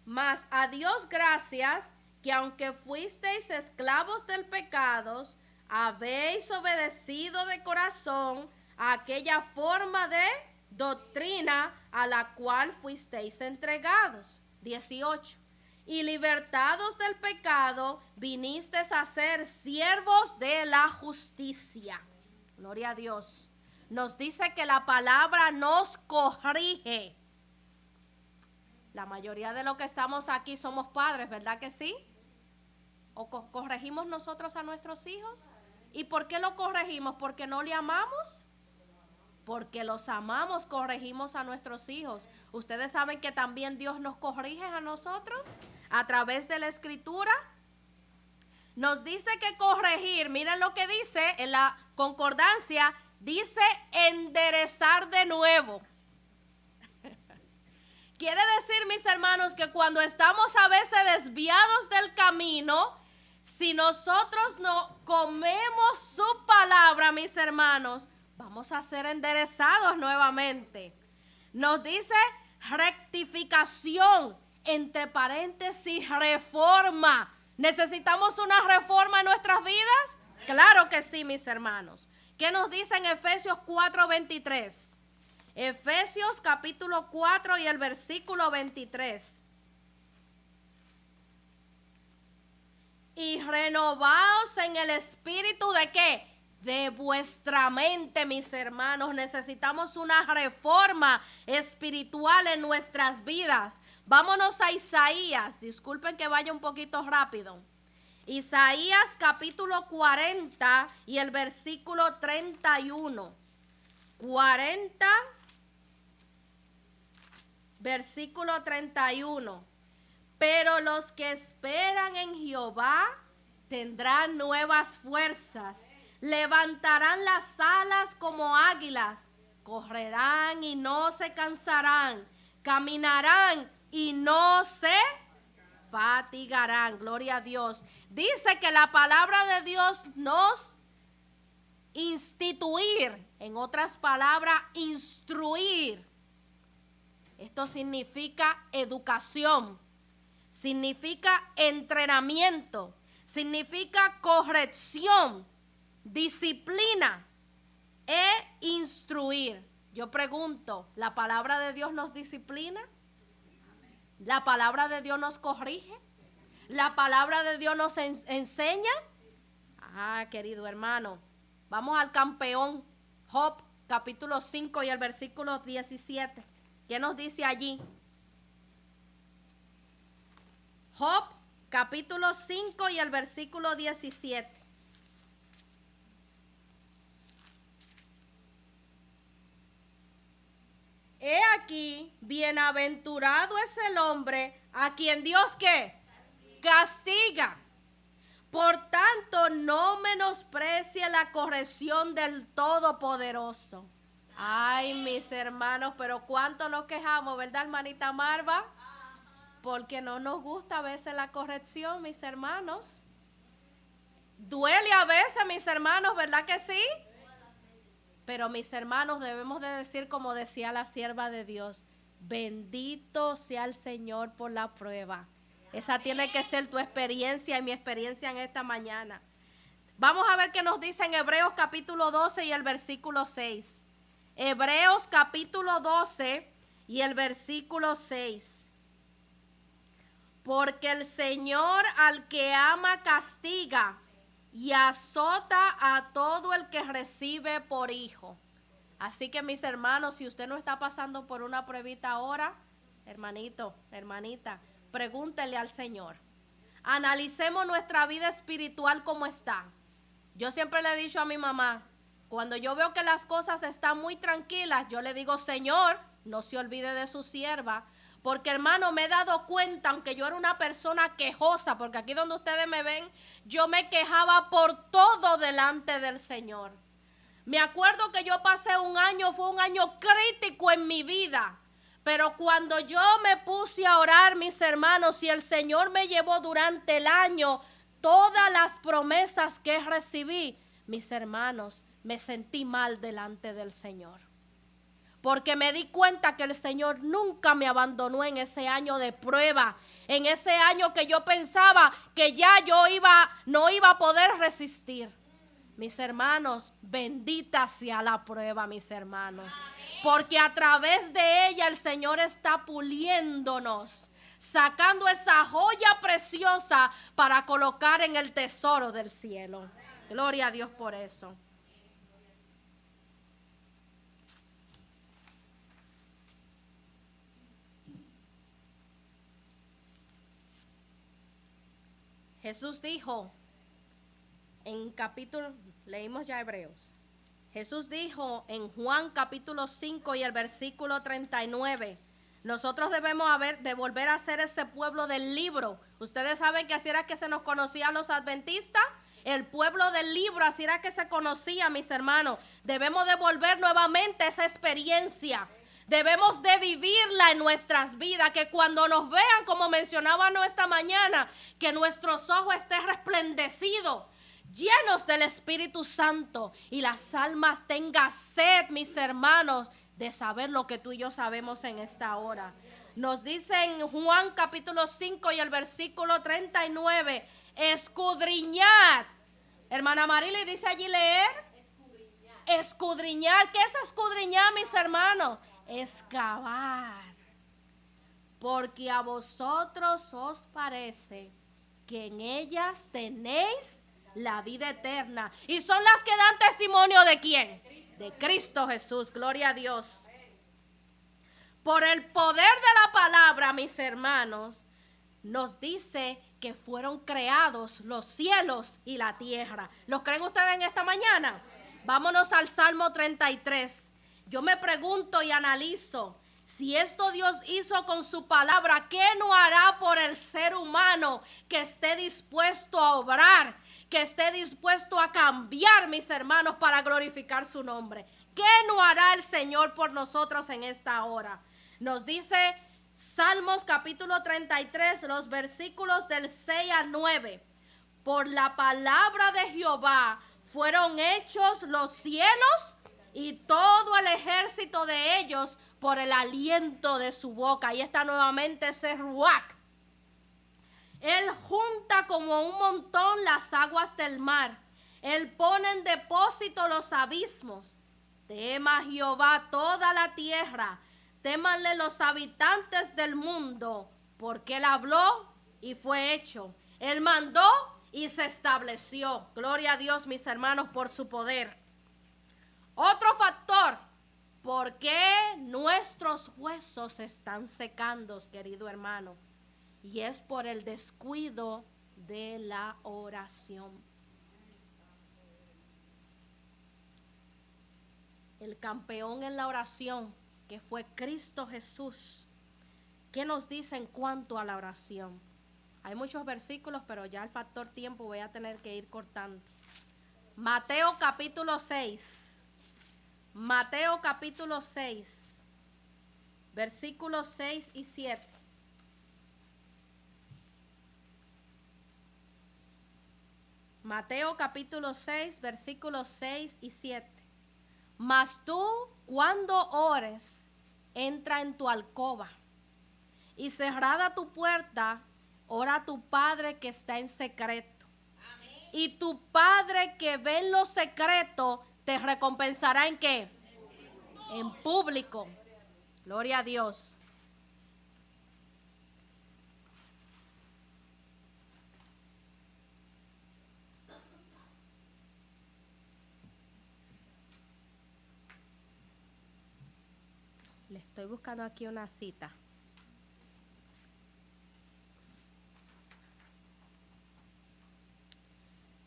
[SPEAKER 1] Mas a Dios gracias, que aunque fuisteis esclavos del pecado, habéis obedecido de corazón a aquella forma de doctrina a la cual fuisteis entregados. 18. Y libertados del pecado, vinisteis a ser siervos de la justicia. Gloria a Dios. Nos dice que la palabra nos corrige. La mayoría de los que estamos aquí somos padres, ¿verdad que sí? ¿O corregimos nosotros a nuestros hijos? ¿Y por qué lo corregimos? ¿Porque no le amamos? Porque los amamos, corregimos a nuestros hijos. Ustedes saben que también Dios nos corrige a nosotros a través de la Escritura. Nos dice que corregir, miren lo que dice en la concordancia, dice enderezar de nuevo. Quiere decir, mis hermanos, que cuando estamos a veces desviados del camino, si nosotros no comemos su palabra, mis hermanos, vamos a ser enderezados nuevamente. Nos dice rectificación, entre paréntesis, reforma. ¿Necesitamos una reforma en nuestras vidas? Claro que sí, mis hermanos. ¿Qué nos dice en Efesios 4:23? Efesios capítulo 4 y el versículo 23. Y renovaos en el espíritu de ¿qué? De vuestra mente, mis hermanos. Necesitamos una reforma espiritual en nuestras vidas. Vámonos a Isaías. Disculpen que vaya un poquito rápido. Isaías capítulo 40 y el versículo 31. 40, versículo 31. Pero los que esperan en Jehová tendrán nuevas fuerzas. Levantarán las alas como águilas. Correrán y no se cansarán. Caminarán y no se fatigarán. Gloria a Dios. Dice que la palabra de Dios nos instituir, en otras palabras, instruir. Esto significa educación, significa entrenamiento, significa corrección, disciplina e instruir. Yo pregunto, ¿la palabra de Dios nos disciplina? ¿La palabra de Dios nos corrige? ¿La palabra de Dios nos enseña? Ah, querido hermano, vamos al campeón, Job, capítulo 5 y el versículo 17. ¿Qué nos dice allí? Job, capítulo 5 y el versículo 17. He aquí, bienaventurado es el hombre a quien Dios ¿qué? Castiga. Por tanto, no menosprecie la corrección del Todopoderoso. Ay, mis hermanos, pero cuánto nos quejamos, ¿verdad, hermanita Marva? Porque no nos gusta a veces la corrección, mis hermanos. Duele a veces, mis hermanos, ¿verdad que sí? Pero mis hermanos, debemos de decir como decía la sierva de Dios, bendito sea el Señor por la prueba. Esa tiene que ser tu experiencia y mi experiencia en esta mañana. Vamos a ver qué nos dice en Hebreos capítulo 12 y el versículo 6. Hebreos capítulo 12 y el versículo 6. Porque el Señor al que ama castiga y azota a todo el que recibe por hijo. Así que mis hermanos, si usted no está pasando por una pruebita ahora, hermanito, hermanita, pregúntele al Señor. Analicemos nuestra vida espiritual como está. Yo siempre le he dicho a mi mamá, cuando yo veo que las cosas están muy tranquilas, yo le digo, Señor, no se olvide de su sierva. Porque hermano, me he dado cuenta, aunque yo era una persona quejosa, porque aquí donde ustedes me ven, yo me quejaba por todo delante del Señor. Me acuerdo que yo pasé un año, fue un año crítico en mi vida. Pero cuando yo me puse a orar, mis hermanos, y el Señor me llevó durante el año, todas las promesas que recibí, mis hermanos, me sentí mal delante del Señor. Porque me di cuenta que el Señor nunca me abandonó en ese año de prueba, en ese año que yo pensaba que ya no iba a poder resistir. Mis hermanos, bendita sea la prueba, mis hermanos, porque a través de ella el Señor está puliéndonos, sacando esa joya preciosa para colocar en el tesoro del cielo. Gloria a Dios por eso. Jesús dijo leímos ya Hebreos. Jesús dijo en Juan capítulo 5 y el versículo 39, nosotros debemos de volver a ser ese pueblo del libro. Ustedes saben que así era que se nos conocían los adventistas, el pueblo del libro, así era que se conocía, mis hermanos. Debemos de volver nuevamente esa experiencia. Debemos de vivirla en nuestras vidas, que cuando nos vean, como mencionábamos esta mañana, que nuestros ojos estén resplandecidos, llenos del Espíritu Santo, y las almas tengan sed, mis hermanos, de saber lo que tú y yo sabemos en esta hora. Nos dice en Juan capítulo 5 y el versículo 39, escudriñad. Hermana Marily dice allí leer. Escudriñar. ¿Qué es escudriñar, mis hermanos? Excavar. Porque a vosotros os parece que en ellas tenéis la vida eterna. Y son las que dan testimonio ¿de quién? De Cristo Jesús. Gloria a Dios. Por el poder de la palabra, mis hermanos, nos dice que fueron creados los cielos y la tierra. ¿Los creen ustedes en esta mañana? Vámonos al Salmo 33. Yo me pregunto y analizo, si esto Dios hizo con su palabra, ¿qué no hará por el ser humano que esté dispuesto a obrar, que esté dispuesto a cambiar, mis hermanos, para glorificar su nombre? ¿Qué no hará el Señor por nosotros en esta hora? Nos dice Salmos capítulo 33, los versículos del 6 al 9. Por la palabra de Jehová fueron hechos los cielos y todo el ejército de ellos por el aliento de su boca. Ahí está nuevamente ese ruach. Él junta como un montón las aguas del mar. Él pone en depósito los abismos. Tema Jehová toda la tierra. Témanle los habitantes del mundo, porque Él habló y fue hecho. Él mandó y se estableció. Gloria a Dios, mis hermanos, por su poder. Otro factor, ¿por qué nuestros huesos están secando, querido hermano? Y es por el descuido de la oración. El campeón en la oración, que fue Cristo Jesús. ¿Qué nos dice en cuanto a la oración? Hay muchos versículos, pero ya el factor tiempo voy a tener que ir cortando. Mateo capítulo 6. Mateo capítulo 6. Versículos 6 y 7. Mateo capítulo 6, versículos 6 y 7. Mas tú, cuando ores, entra en tu alcoba y cerrada tu puerta, ora a tu Padre que está en secreto. Amén. Y tu Padre que ve en lo secreto te recompensará ¿en qué? En público. Gloria a Dios. Le estoy buscando aquí una cita.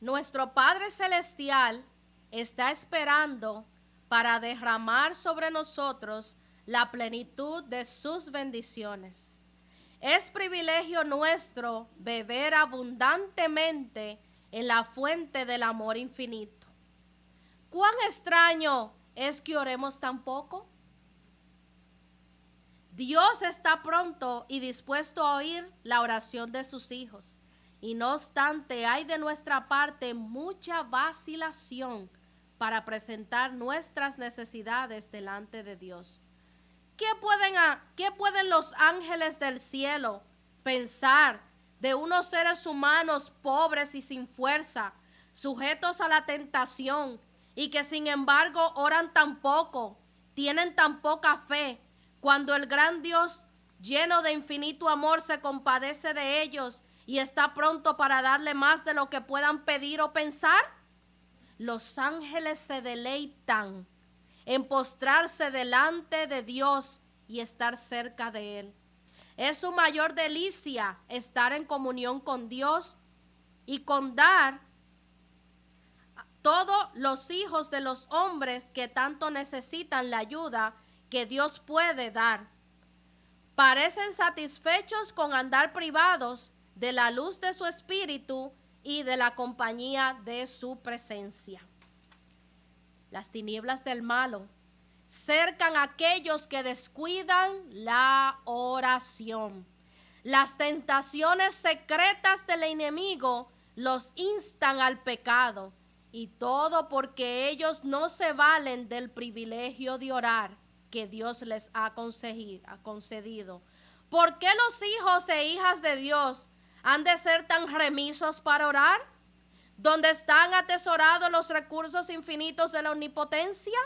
[SPEAKER 1] Nuestro Padre Celestial está esperando para derramar sobre nosotros la plenitud de sus bendiciones. Es privilegio nuestro beber abundantemente en la fuente del amor infinito. ¿Cuán extraño es que oremos tan poco? Dios está pronto y dispuesto a oír la oración de sus hijos. Y no obstante, hay de nuestra parte mucha vacilación para presentar nuestras necesidades delante de Dios. ¿Qué pueden los ángeles del cielo pensar de unos seres humanos pobres y sin fuerza, sujetos a la tentación, y que sin embargo oran tan poco, tienen tan poca fe, cuando el gran Dios, lleno de infinito amor, se compadece de ellos y está pronto para darle más de lo que puedan pedir o pensar? Los ángeles se deleitan en postrarse delante de Dios y estar cerca de Él. Es su mayor delicia estar en comunión con Dios y con dar a todos los hijos de los hombres que tanto necesitan la ayuda que Dios puede dar. Parecen satisfechos con andar privados de la luz de su espíritu y de la compañía de su presencia. Las tinieblas del malo cercan a aquellos que descuidan la oración. Las tentaciones secretas del enemigo los instan al pecado, y todo porque ellos no se valen del privilegio de orar que Dios les ha concedido. ¿Por qué los hijos e hijas de Dios han de ser tan remisos para orar? ¿Dónde están atesorados los recursos infinitos de la omnipotencia?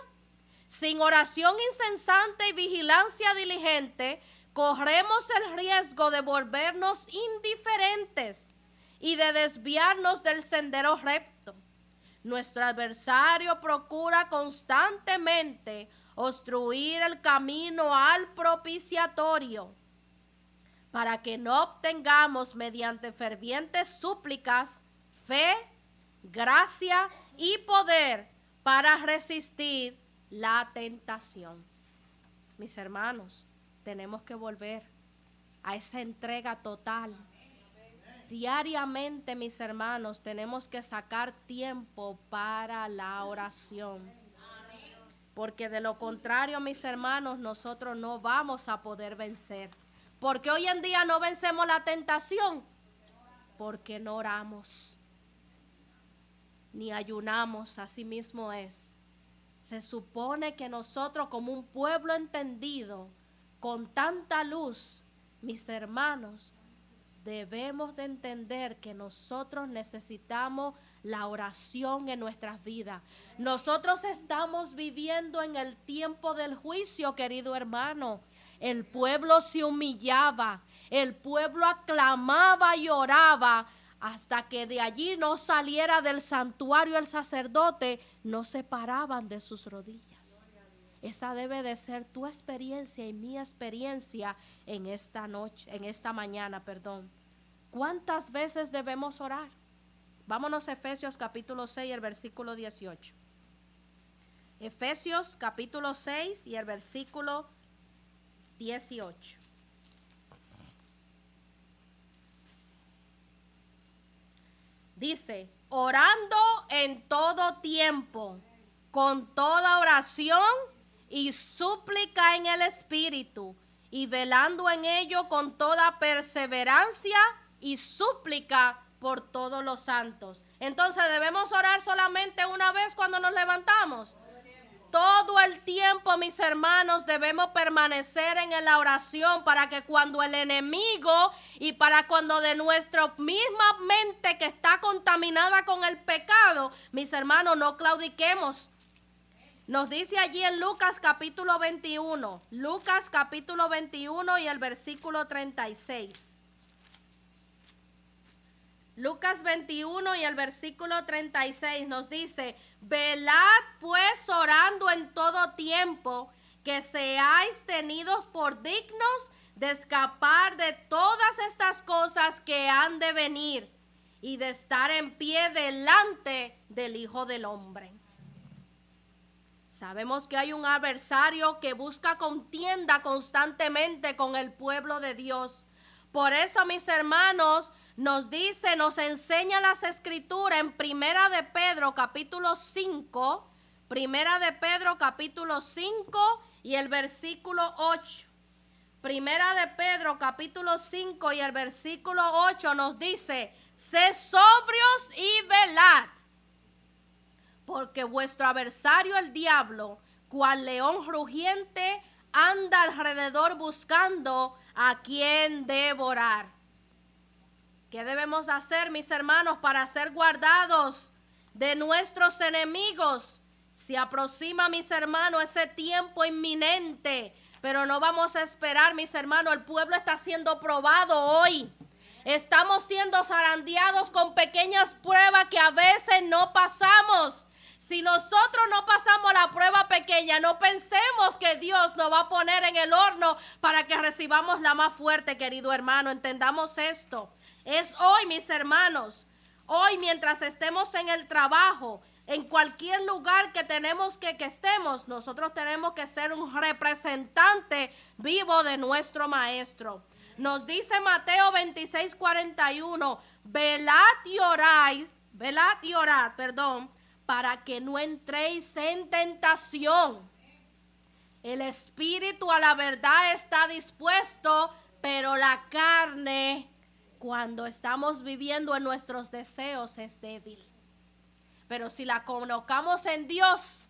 [SPEAKER 1] Sin oración incesante y vigilancia diligente, corremos el riesgo de volvernos indiferentes y de desviarnos del sendero recto. Nuestro adversario procura constantemente obstruir el camino al propiciatorio, para que no obtengamos mediante fervientes súplicas fe, gracia y poder para resistir la tentación. Mis hermanos, tenemos que volver a esa entrega total. Diariamente, mis hermanos, tenemos que sacar tiempo para la oración. Porque de lo contrario, mis hermanos, nosotros no vamos a poder vencer. Porque hoy en día no vencemos la tentación, porque no oramos ni ayunamos. Así mismo es. Se supone que nosotros, como un pueblo entendido, con tanta luz, mis hermanos, debemos de entender que nosotros necesitamos la oración en nuestras vidas. Nosotros estamos viviendo en el tiempo del juicio, querido hermano. El pueblo se humillaba, el pueblo aclamaba y oraba, hasta que de allí no saliera del santuario el sacerdote, no se paraban de sus rodillas. Esa debe de ser tu experiencia y mi experiencia en esta noche, en esta mañana, perdón. ¿Cuántas veces debemos orar? Vámonos a Efesios capítulo 6, el versículo 18. Efesios capítulo 6 y el versículo 18. Dice, orando en todo tiempo, con toda oración y súplica en el Espíritu, y velando en ello con toda perseverancia y súplica por todos los santos. Entonces, ¿debemos orar solamente una vez cuando nos levantamos? Todo el tiempo, mis hermanos, debemos permanecer en la oración, para que cuando el enemigo y para cuando de nuestra misma mente que está contaminada con el pecado, mis hermanos, no claudiquemos. Nos dice allí en Lucas capítulo 21, Lucas capítulo 21 y el versículo 36. Lucas 21 y el versículo 36 nos dice, velad pues orando en todo tiempo, que seáis tenidos por dignos de escapar de todas estas cosas que han de venir y de estar en pie delante del Hijo del Hombre. Sabemos que hay un adversario que busca contienda constantemente con el pueblo de Dios. Por eso, mis hermanos, nos dice, nos enseña las escrituras en Primera de Pedro capítulo 5, Primera de Pedro capítulo 5 y el versículo 8. Primera de Pedro capítulo 5 y el versículo 8 nos dice, Sed sobrios y velad, porque vuestro adversario el diablo, cual león rugiente, anda alrededor buscando a quien devorar. ¿Qué debemos hacer, mis hermanos, para ser guardados de nuestros enemigos? Se aproxima, mis hermanos, ese tiempo inminente, pero no vamos a esperar, mis hermanos. El pueblo está siendo probado hoy. Estamos siendo zarandeados con pequeñas pruebas que a veces no pasamos. Si nosotros no pasamos la prueba pequeña, no pensemos que Dios nos va a poner en el horno para que recibamos la más fuerte, querido hermano. Entendamos esto. Es hoy, mis hermanos. Hoy, mientras estemos en el trabajo, en cualquier lugar que tenemos que estemos, nosotros tenemos que ser un representante vivo de nuestro Maestro. Nos dice Mateo 26:41, velad y orad, para que no entréis en tentación. El espíritu a la verdad está dispuesto, pero la carne, cuando estamos viviendo en nuestros deseos, es débil. Pero si la colocamos en Dios,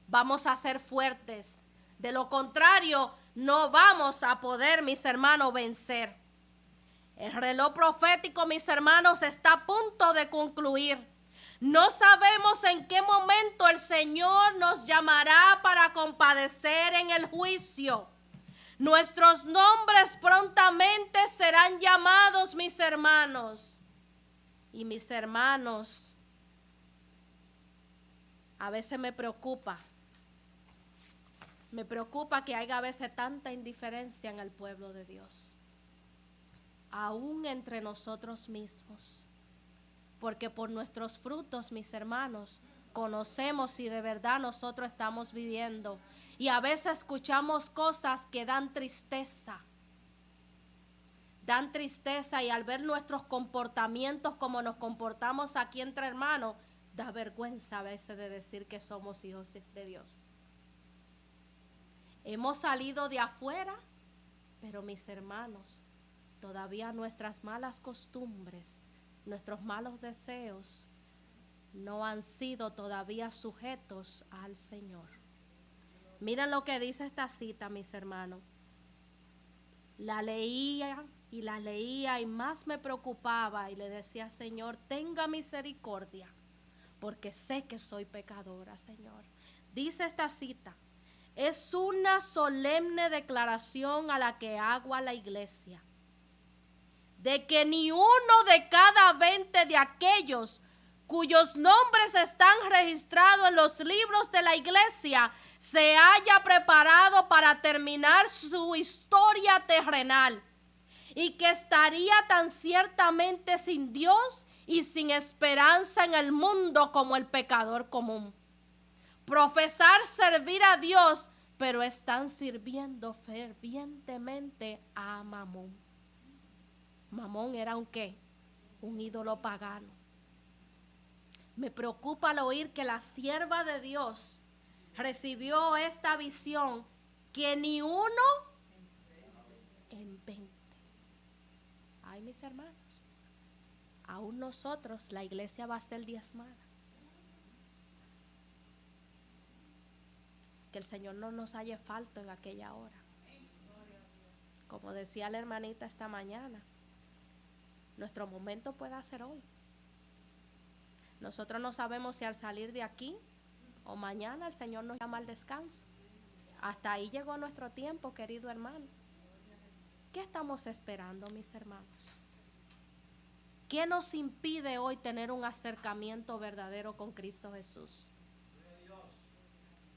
[SPEAKER 1] vamos a ser fuertes. De lo contrario, no vamos a poder, mis hermanos, vencer. El reloj profético, mis hermanos, está a punto de concluir. No sabemos en qué momento el Señor nos llamará para compadecer en el juicio. Nuestros nombres prontamente serán llamados, mis hermanos. Y mis hermanos, a veces me preocupa que haya a veces tanta indiferencia en el pueblo de Dios, aún entre nosotros mismos. Porque por nuestros frutos, mis hermanos, conocemos si de verdad nosotros estamos viviendo. Y a veces escuchamos cosas que dan tristeza. Dan tristeza, y al ver nuestros comportamientos, como nos comportamos aquí entre hermanos, da vergüenza a veces de decir que somos hijos de Dios. Hemos salido de afuera, pero mis hermanos, todavía nuestras malas costumbres, nuestros malos deseos no han sido todavía sujetos al Señor. Miren lo que dice esta cita, mis hermanos. La leía y más me preocupaba y le decía, Señor, tenga misericordia, porque sé que soy pecadora, Señor. Dice esta cita: es una solemne declaración a la que hago a la iglesia, de que ni uno de cada 20 de aquellos cuyos nombres están registrados en los libros de la iglesia se haya preparado para terminar su historia terrenal, y que estaría tan ciertamente sin Dios y sin esperanza en el mundo como el pecador común. Profesar servir a Dios, pero están sirviendo fervientemente a Mamón. Mamón era un ¿qué? Un ídolo pagano. Me preocupa al oír que la sierva de Dios recibió esta visión, que ni uno en 20. Ay, mis hermanos, aún nosotros, la iglesia va a ser diezmada. Que el Señor no nos halle falto en aquella hora. Como decía la hermanita esta mañana, nuestro momento puede ser hoy. Nosotros no sabemos si al salir de aquí o mañana el Señor nos llama al descanso. Hasta ahí llegó nuestro tiempo, querido hermano. ¿Qué estamos esperando, mis hermanos? ¿Qué nos impide hoy tener un acercamiento verdadero con Cristo Jesús?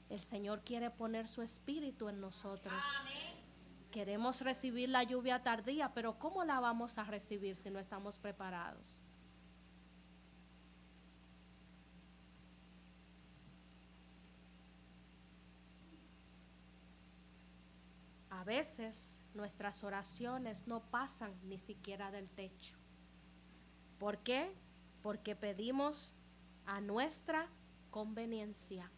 [SPEAKER 1] El Señor quiere poner su espíritu en nosotros. Queremos recibir la lluvia tardía, pero ¿cómo la vamos a recibir si no estamos preparados? A veces nuestras oraciones no pasan ni siquiera del techo. ¿Por qué? Porque pedimos a nuestra conveniencia,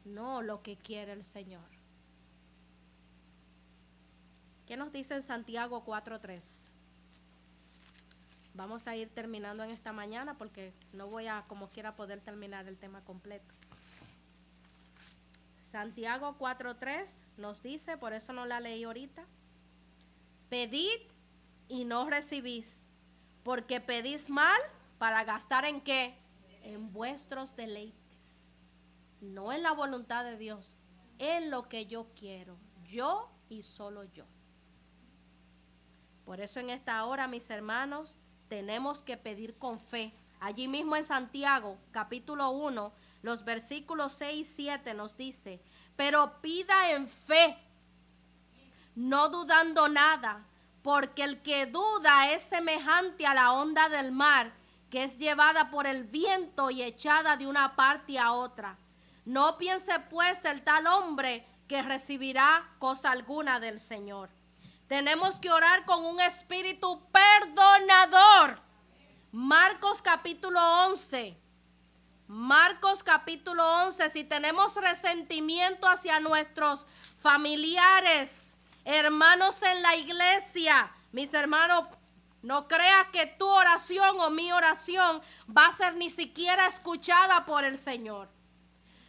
[SPEAKER 1] no lo que quiere el Señor. ¿Qué nos dice en Santiago 4:3? Vamos a ir terminando en esta mañana porque no voy a como quiera poder terminar el tema completo. Santiago 4:3 nos dice, por eso no la leí ahorita: pedid y no recibís, porque pedís mal para gastar ¿en qué? En vuestros deleites. No en la voluntad de Dios, en lo que yo quiero, yo y solo yo. Por eso en esta hora, mis hermanos, tenemos que pedir con fe. Allí mismo en Santiago, capítulo 1, los versículos 6 y 7 nos dice: pero pida en fe, no dudando nada, porque el que duda es semejante a la onda del mar, que es llevada por el viento y echada de una parte a otra. No piense pues el tal hombre que recibirá cosa alguna del Señor. Tenemos que orar con un espíritu perdonador. Marcos capítulo 11. Marcos capítulo 11. Si tenemos resentimiento hacia nuestros familiares, hermanos en la iglesia, mis hermanos, no creas que tu oración o mi oración va a ser ni siquiera escuchada por el Señor.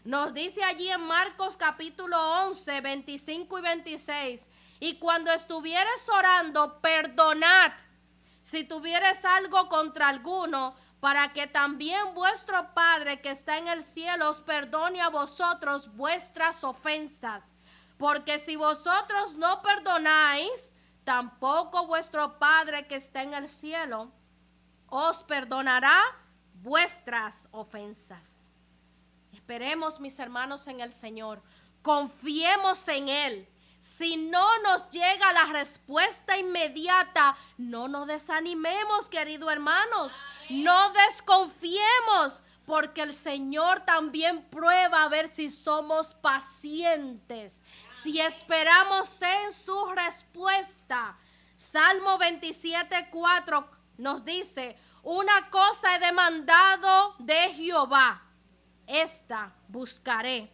[SPEAKER 1] Nos dice allí en Marcos capítulo 11, 25 y 26: y cuando estuvieres orando, perdonad si tuvieres algo contra alguno, para que también vuestro Padre que está en el cielo os perdone a vosotros vuestras ofensas. Porque si vosotros no perdonáis, tampoco vuestro Padre que está en el cielo os perdonará vuestras ofensas. Esperemos, mis hermanos, en el Señor. Confiemos en Él. Si no nos llega la respuesta inmediata, no nos desanimemos, queridos hermanos. Amén. No desconfiemos, porque el Señor también prueba a ver si somos pacientes, si esperamos en su respuesta. Salmo 27:4 nos dice: una cosa he demandado de Jehová, esta buscaré,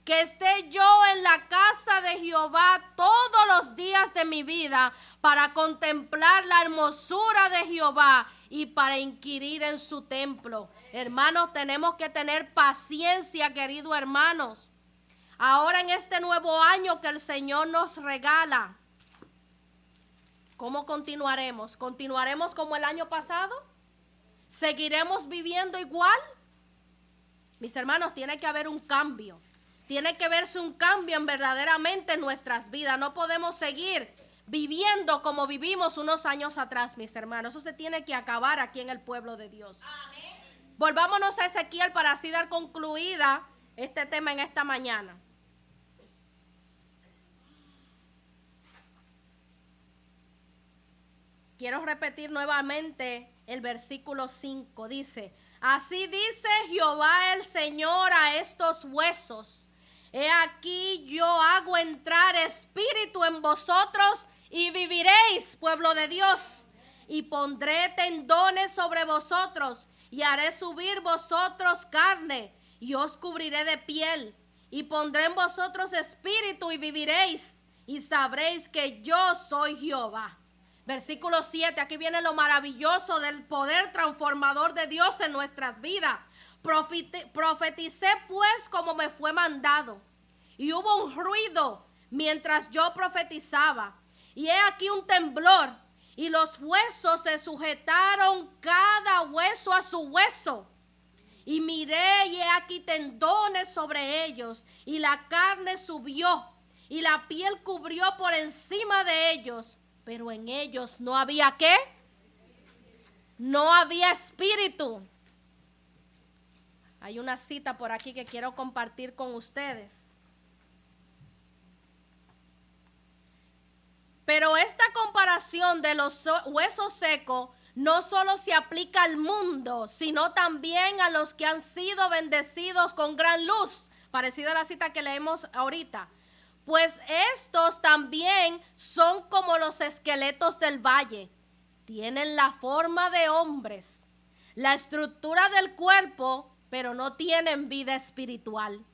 [SPEAKER 1] que esté yo en la casa de Jehová todos los días de mi vida, para contemplar la hermosura de Jehová y para inquirir en su templo. Hermanos, tenemos que tener paciencia, queridos hermanos. Ahora en este nuevo año que el Señor nos regala, ¿cómo continuaremos? ¿Continuaremos como el año pasado? ¿Seguiremos viviendo igual? Mis hermanos, tiene que haber un cambio. Tiene que verse un cambio en verdaderamente en nuestras vidas. No podemos seguir viviendo como vivimos unos años atrás, mis hermanos. Eso se tiene que acabar aquí en el pueblo de Dios. Amén. Volvámonos a Ezequiel para así dar concluida este tema en esta mañana. Quiero repetir nuevamente el versículo 5. Dice: así dice Jehová el Señor a estos huesos: he aquí yo hago entrar espíritu en vosotros y viviréis, pueblo de Dios. Y pondré tendones sobre vosotros y haré subir vosotros carne y os cubriré de piel. Y pondré en vosotros espíritu y viviréis y sabréis que yo soy Jehová. Versículo 7, aquí viene lo maravilloso del poder transformador de Dios en nuestras vidas. Profeticé pues como me fue mandado, y hubo un ruido mientras yo profetizaba, y he aquí un temblor, y los huesos se sujetaron cada hueso a su hueso. Y miré, y he aquí tendones sobre ellos, y la carne subió, y la piel cubrió por encima de ellos. Pero en ellos no había ¿qué? No había espíritu. Hay una cita por aquí que quiero compartir con ustedes. Pero esta comparación de los huesos secos no solo se aplica al mundo, sino también a los que han sido bendecidos con gran luz, parecida a la cita que leemos ahorita. Pues estos también son como los esqueletos del valle. Tienen la forma de hombres, la estructura del cuerpo, pero no tienen vida espiritual.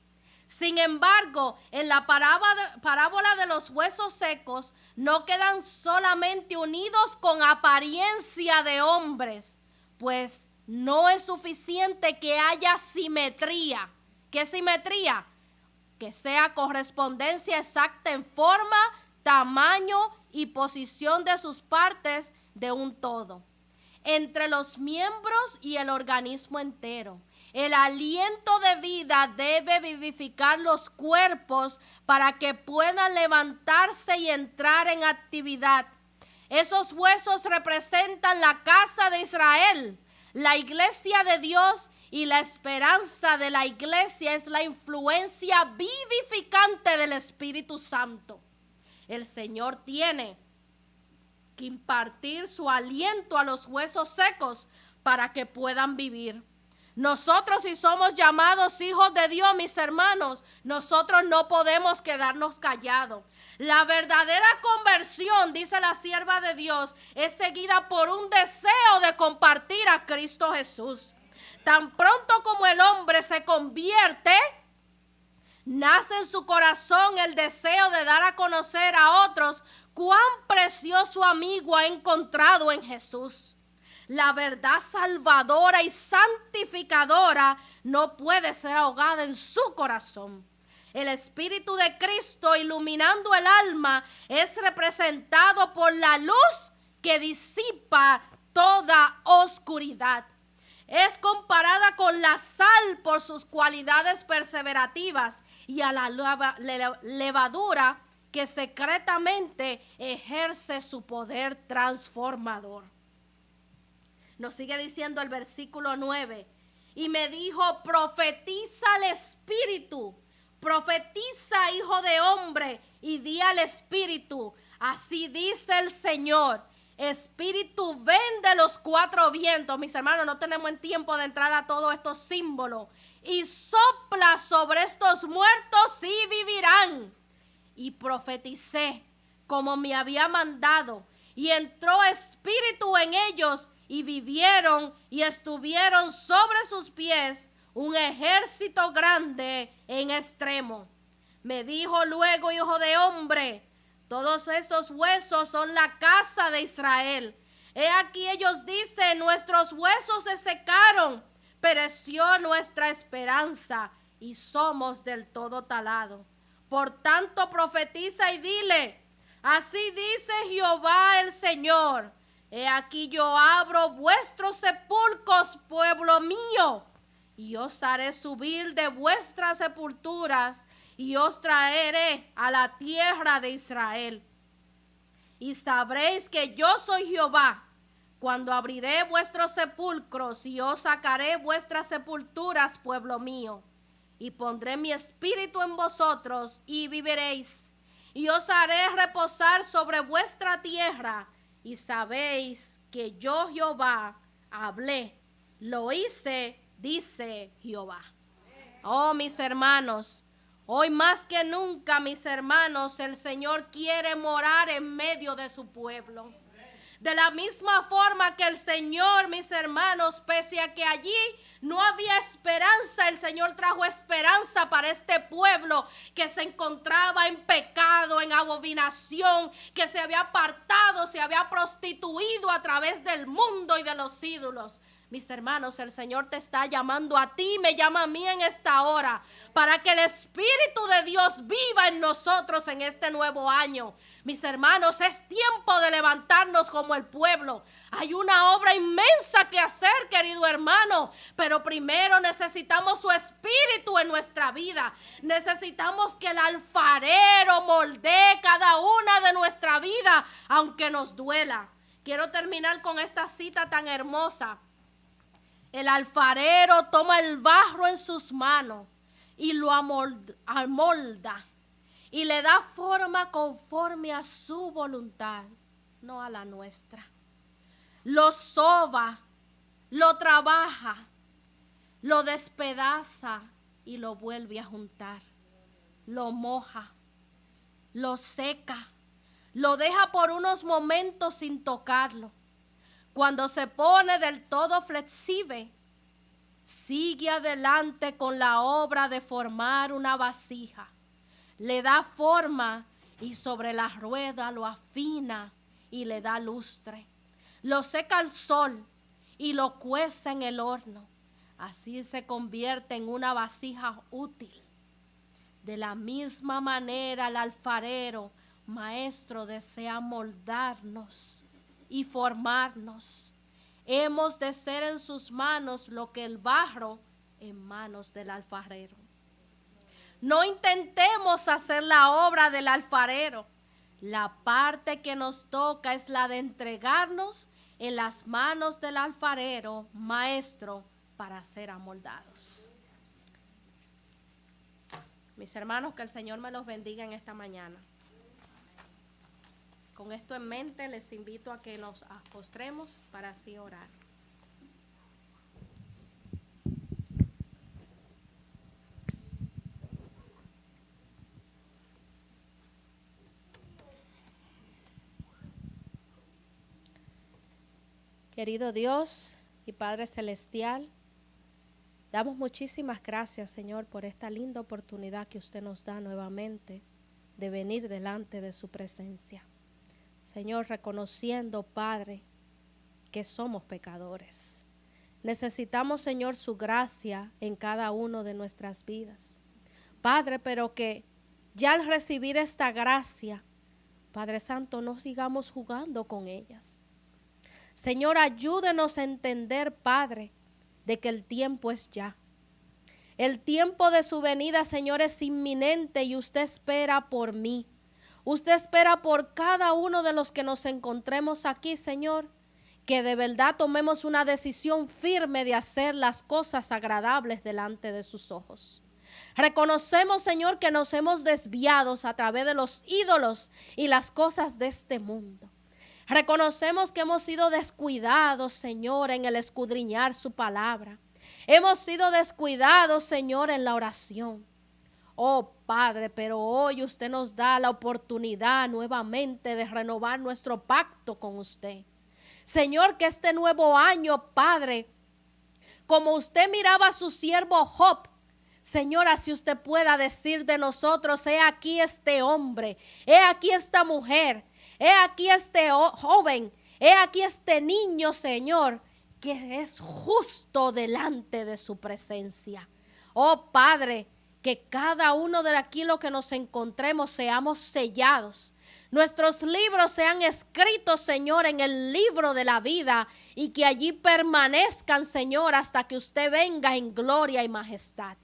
[SPEAKER 1] Sin embargo, en la parábola de los huesos secos no quedan solamente unidos con apariencia de hombres, pues no es suficiente que haya simetría. ¿Qué simetría? Que sea correspondencia exacta en forma, tamaño y posición de sus partes de un todo, entre los miembros y el organismo entero. El aliento de vida debe vivificar los cuerpos para que puedan levantarse y entrar en actividad. Esos huesos representan la casa de Israel, la iglesia de Dios, y la esperanza de la iglesia es la influencia vivificante del Espíritu Santo. El Señor tiene que impartir su aliento a los huesos secos para que puedan vivir. Nosotros, si somos llamados hijos de Dios, mis hermanos, nosotros no podemos quedarnos callados. La verdadera conversión, dice la sierva de Dios, es seguida por un deseo de compartir a Cristo Jesús. Tan pronto como el hombre se convierte, nace en su corazón el deseo de dar a conocer a otros cuán precioso amigo ha encontrado en Jesús. La verdad salvadora y santificadora no puede ser ahogada en su corazón. El Espíritu de Cristo iluminando el alma es representado por la luz que disipa toda oscuridad. Es comparada con la sal por sus cualidades perseverativas y a la levadura que secretamente ejerce su poder transformador. Nos sigue diciendo el versículo 9. Y me dijo, profetiza al Espíritu, profetiza, hijo de hombre, y di al Espíritu, así dice el Señor. Espíritu, ven de los cuatro vientos. Mis hermanos, no tenemos el tiempo de entrar a todos estos símbolos. Y sopla sobre estos muertos y vivirán. Y profeticé como me había mandado. Y entró espíritu en ellos y vivieron y estuvieron sobre sus pies un ejército grande en extremo. Me dijo luego, hijo de hombre, todos estos huesos son la casa de Israel. He aquí ellos dicen, nuestros huesos se secaron, pereció nuestra esperanza y somos del todo talados. Por tanto profetiza y dile, así dice Jehová el Señor, he aquí yo abro vuestros sepulcros, pueblo mío, y os haré subir de vuestras sepulturas, y os traeré a la tierra de Israel. Y sabréis que yo soy Jehová, cuando abriré vuestros sepulcros y os sacaré vuestras sepulturas, pueblo mío. Y pondré mi espíritu en vosotros y viviréis. Y os haré reposar sobre vuestra tierra. Y sabéis que yo Jehová hablé, lo hice, dice Jehová. Oh, mis hermanos, hoy más que nunca, mis hermanos, el Señor quiere morar en medio de su pueblo. De la misma forma que el Señor, mis hermanos, pese a que allí no había esperanza, el Señor trajo esperanza para este pueblo que se encontraba en pecado, en abominación, que se había apartado, se había prostituido a través del mundo y de los ídolos. Mis hermanos, el Señor te está llamando a ti, me llama a mí en esta hora, para que el Espíritu de Dios viva en nosotros en este nuevo año. Mis hermanos, es tiempo de levantarnos como el pueblo. Hay una obra inmensa que hacer, querido hermano, pero primero necesitamos su Espíritu en nuestra vida. Necesitamos que el alfarero moldee cada una de nuestra vida, aunque nos duela. Quiero terminar con esta cita tan hermosa. El alfarero toma el barro en sus manos y lo amolda y le da forma conforme a su voluntad, no a la nuestra. Lo soba, lo trabaja, lo despedaza y lo vuelve a juntar. Lo moja, lo seca, lo deja por unos momentos sin tocarlo. Cuando se pone del todo flexible, sigue adelante con la obra de formar una vasija. Le da forma y sobre la rueda lo afina y le da lustre. Lo seca al sol y lo cuece en el horno. Así se convierte en una vasija útil. De la misma manera el alfarero, maestro, desea moldarnos y formarnos. Hemos de ser en sus manos lo que el barro en manos del alfarero. No intentemos hacer la obra del alfarero. La parte que nos toca es la de entregarnos en las manos del alfarero, maestro, para ser amoldados. Mis hermanos, que el Señor me los bendiga en esta mañana. Con esto en mente, les invito a que nos postremos para así orar. Querido Dios y Padre Celestial, damos muchísimas gracias, Señor, por esta linda oportunidad que usted nos da nuevamente de venir delante de su presencia. Señor, reconociendo, Padre, que somos pecadores. Necesitamos, Señor, su gracia en cada uno de nuestras vidas. Padre, pero que ya al recibir esta gracia, Padre Santo, no sigamos jugando con ellas. Señor, ayúdenos a entender, Padre, de que el tiempo es ya. El tiempo de su venida, Señor, es inminente y usted espera por mí. Usted espera por cada uno de los que nos encontremos aquí, Señor, que de verdad tomemos una decisión firme de hacer las cosas agradables delante de sus ojos. Reconocemos, Señor, que nos hemos desviado a través de los ídolos y las cosas de este mundo. Reconocemos que hemos sido descuidados, Señor, en el escudriñar su palabra. Hemos sido descuidados, Señor, en la oración. Oh Padre, pero hoy usted nos da la oportunidad nuevamente de renovar nuestro pacto con usted. Señor, que este nuevo año, Padre, como usted miraba a su siervo Job, Señor, así usted pueda decir de nosotros: he aquí este hombre, he aquí esta mujer, he aquí este joven, he aquí este niño, Señor, que es justo delante de su presencia. Oh Padre, que cada uno de aquí lo que nos encontremos seamos sellados. Nuestros libros sean escritos, Señor, en el libro de la vida y que allí permanezcan, Señor, hasta que usted venga en gloria y majestad.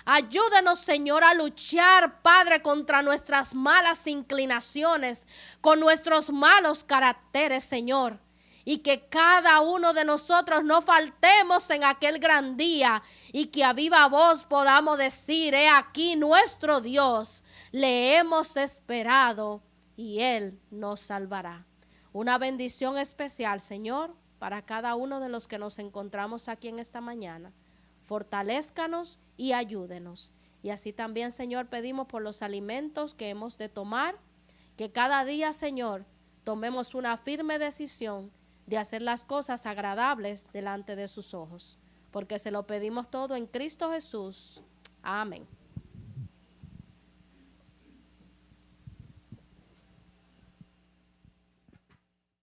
[SPEAKER 1] Ayúdenos, Señor, a luchar, Padre, contra nuestras malas inclinaciones, con nuestros malos caracteres, Señor. Y que cada uno de nosotros no faltemos en aquel gran día y que a viva voz podamos decir: he aquí nuestro Dios, le hemos esperado y Él nos salvará. Una bendición especial, Señor, para cada uno de los que nos encontramos aquí en esta mañana. Fortalézcanos y ayúdenos. Y así también, Señor, pedimos por los alimentos que hemos de tomar, que cada día, Señor, tomemos una firme decisión de hacer las cosas agradables delante de sus ojos, porque se lo pedimos todo en Cristo Jesús. Amén.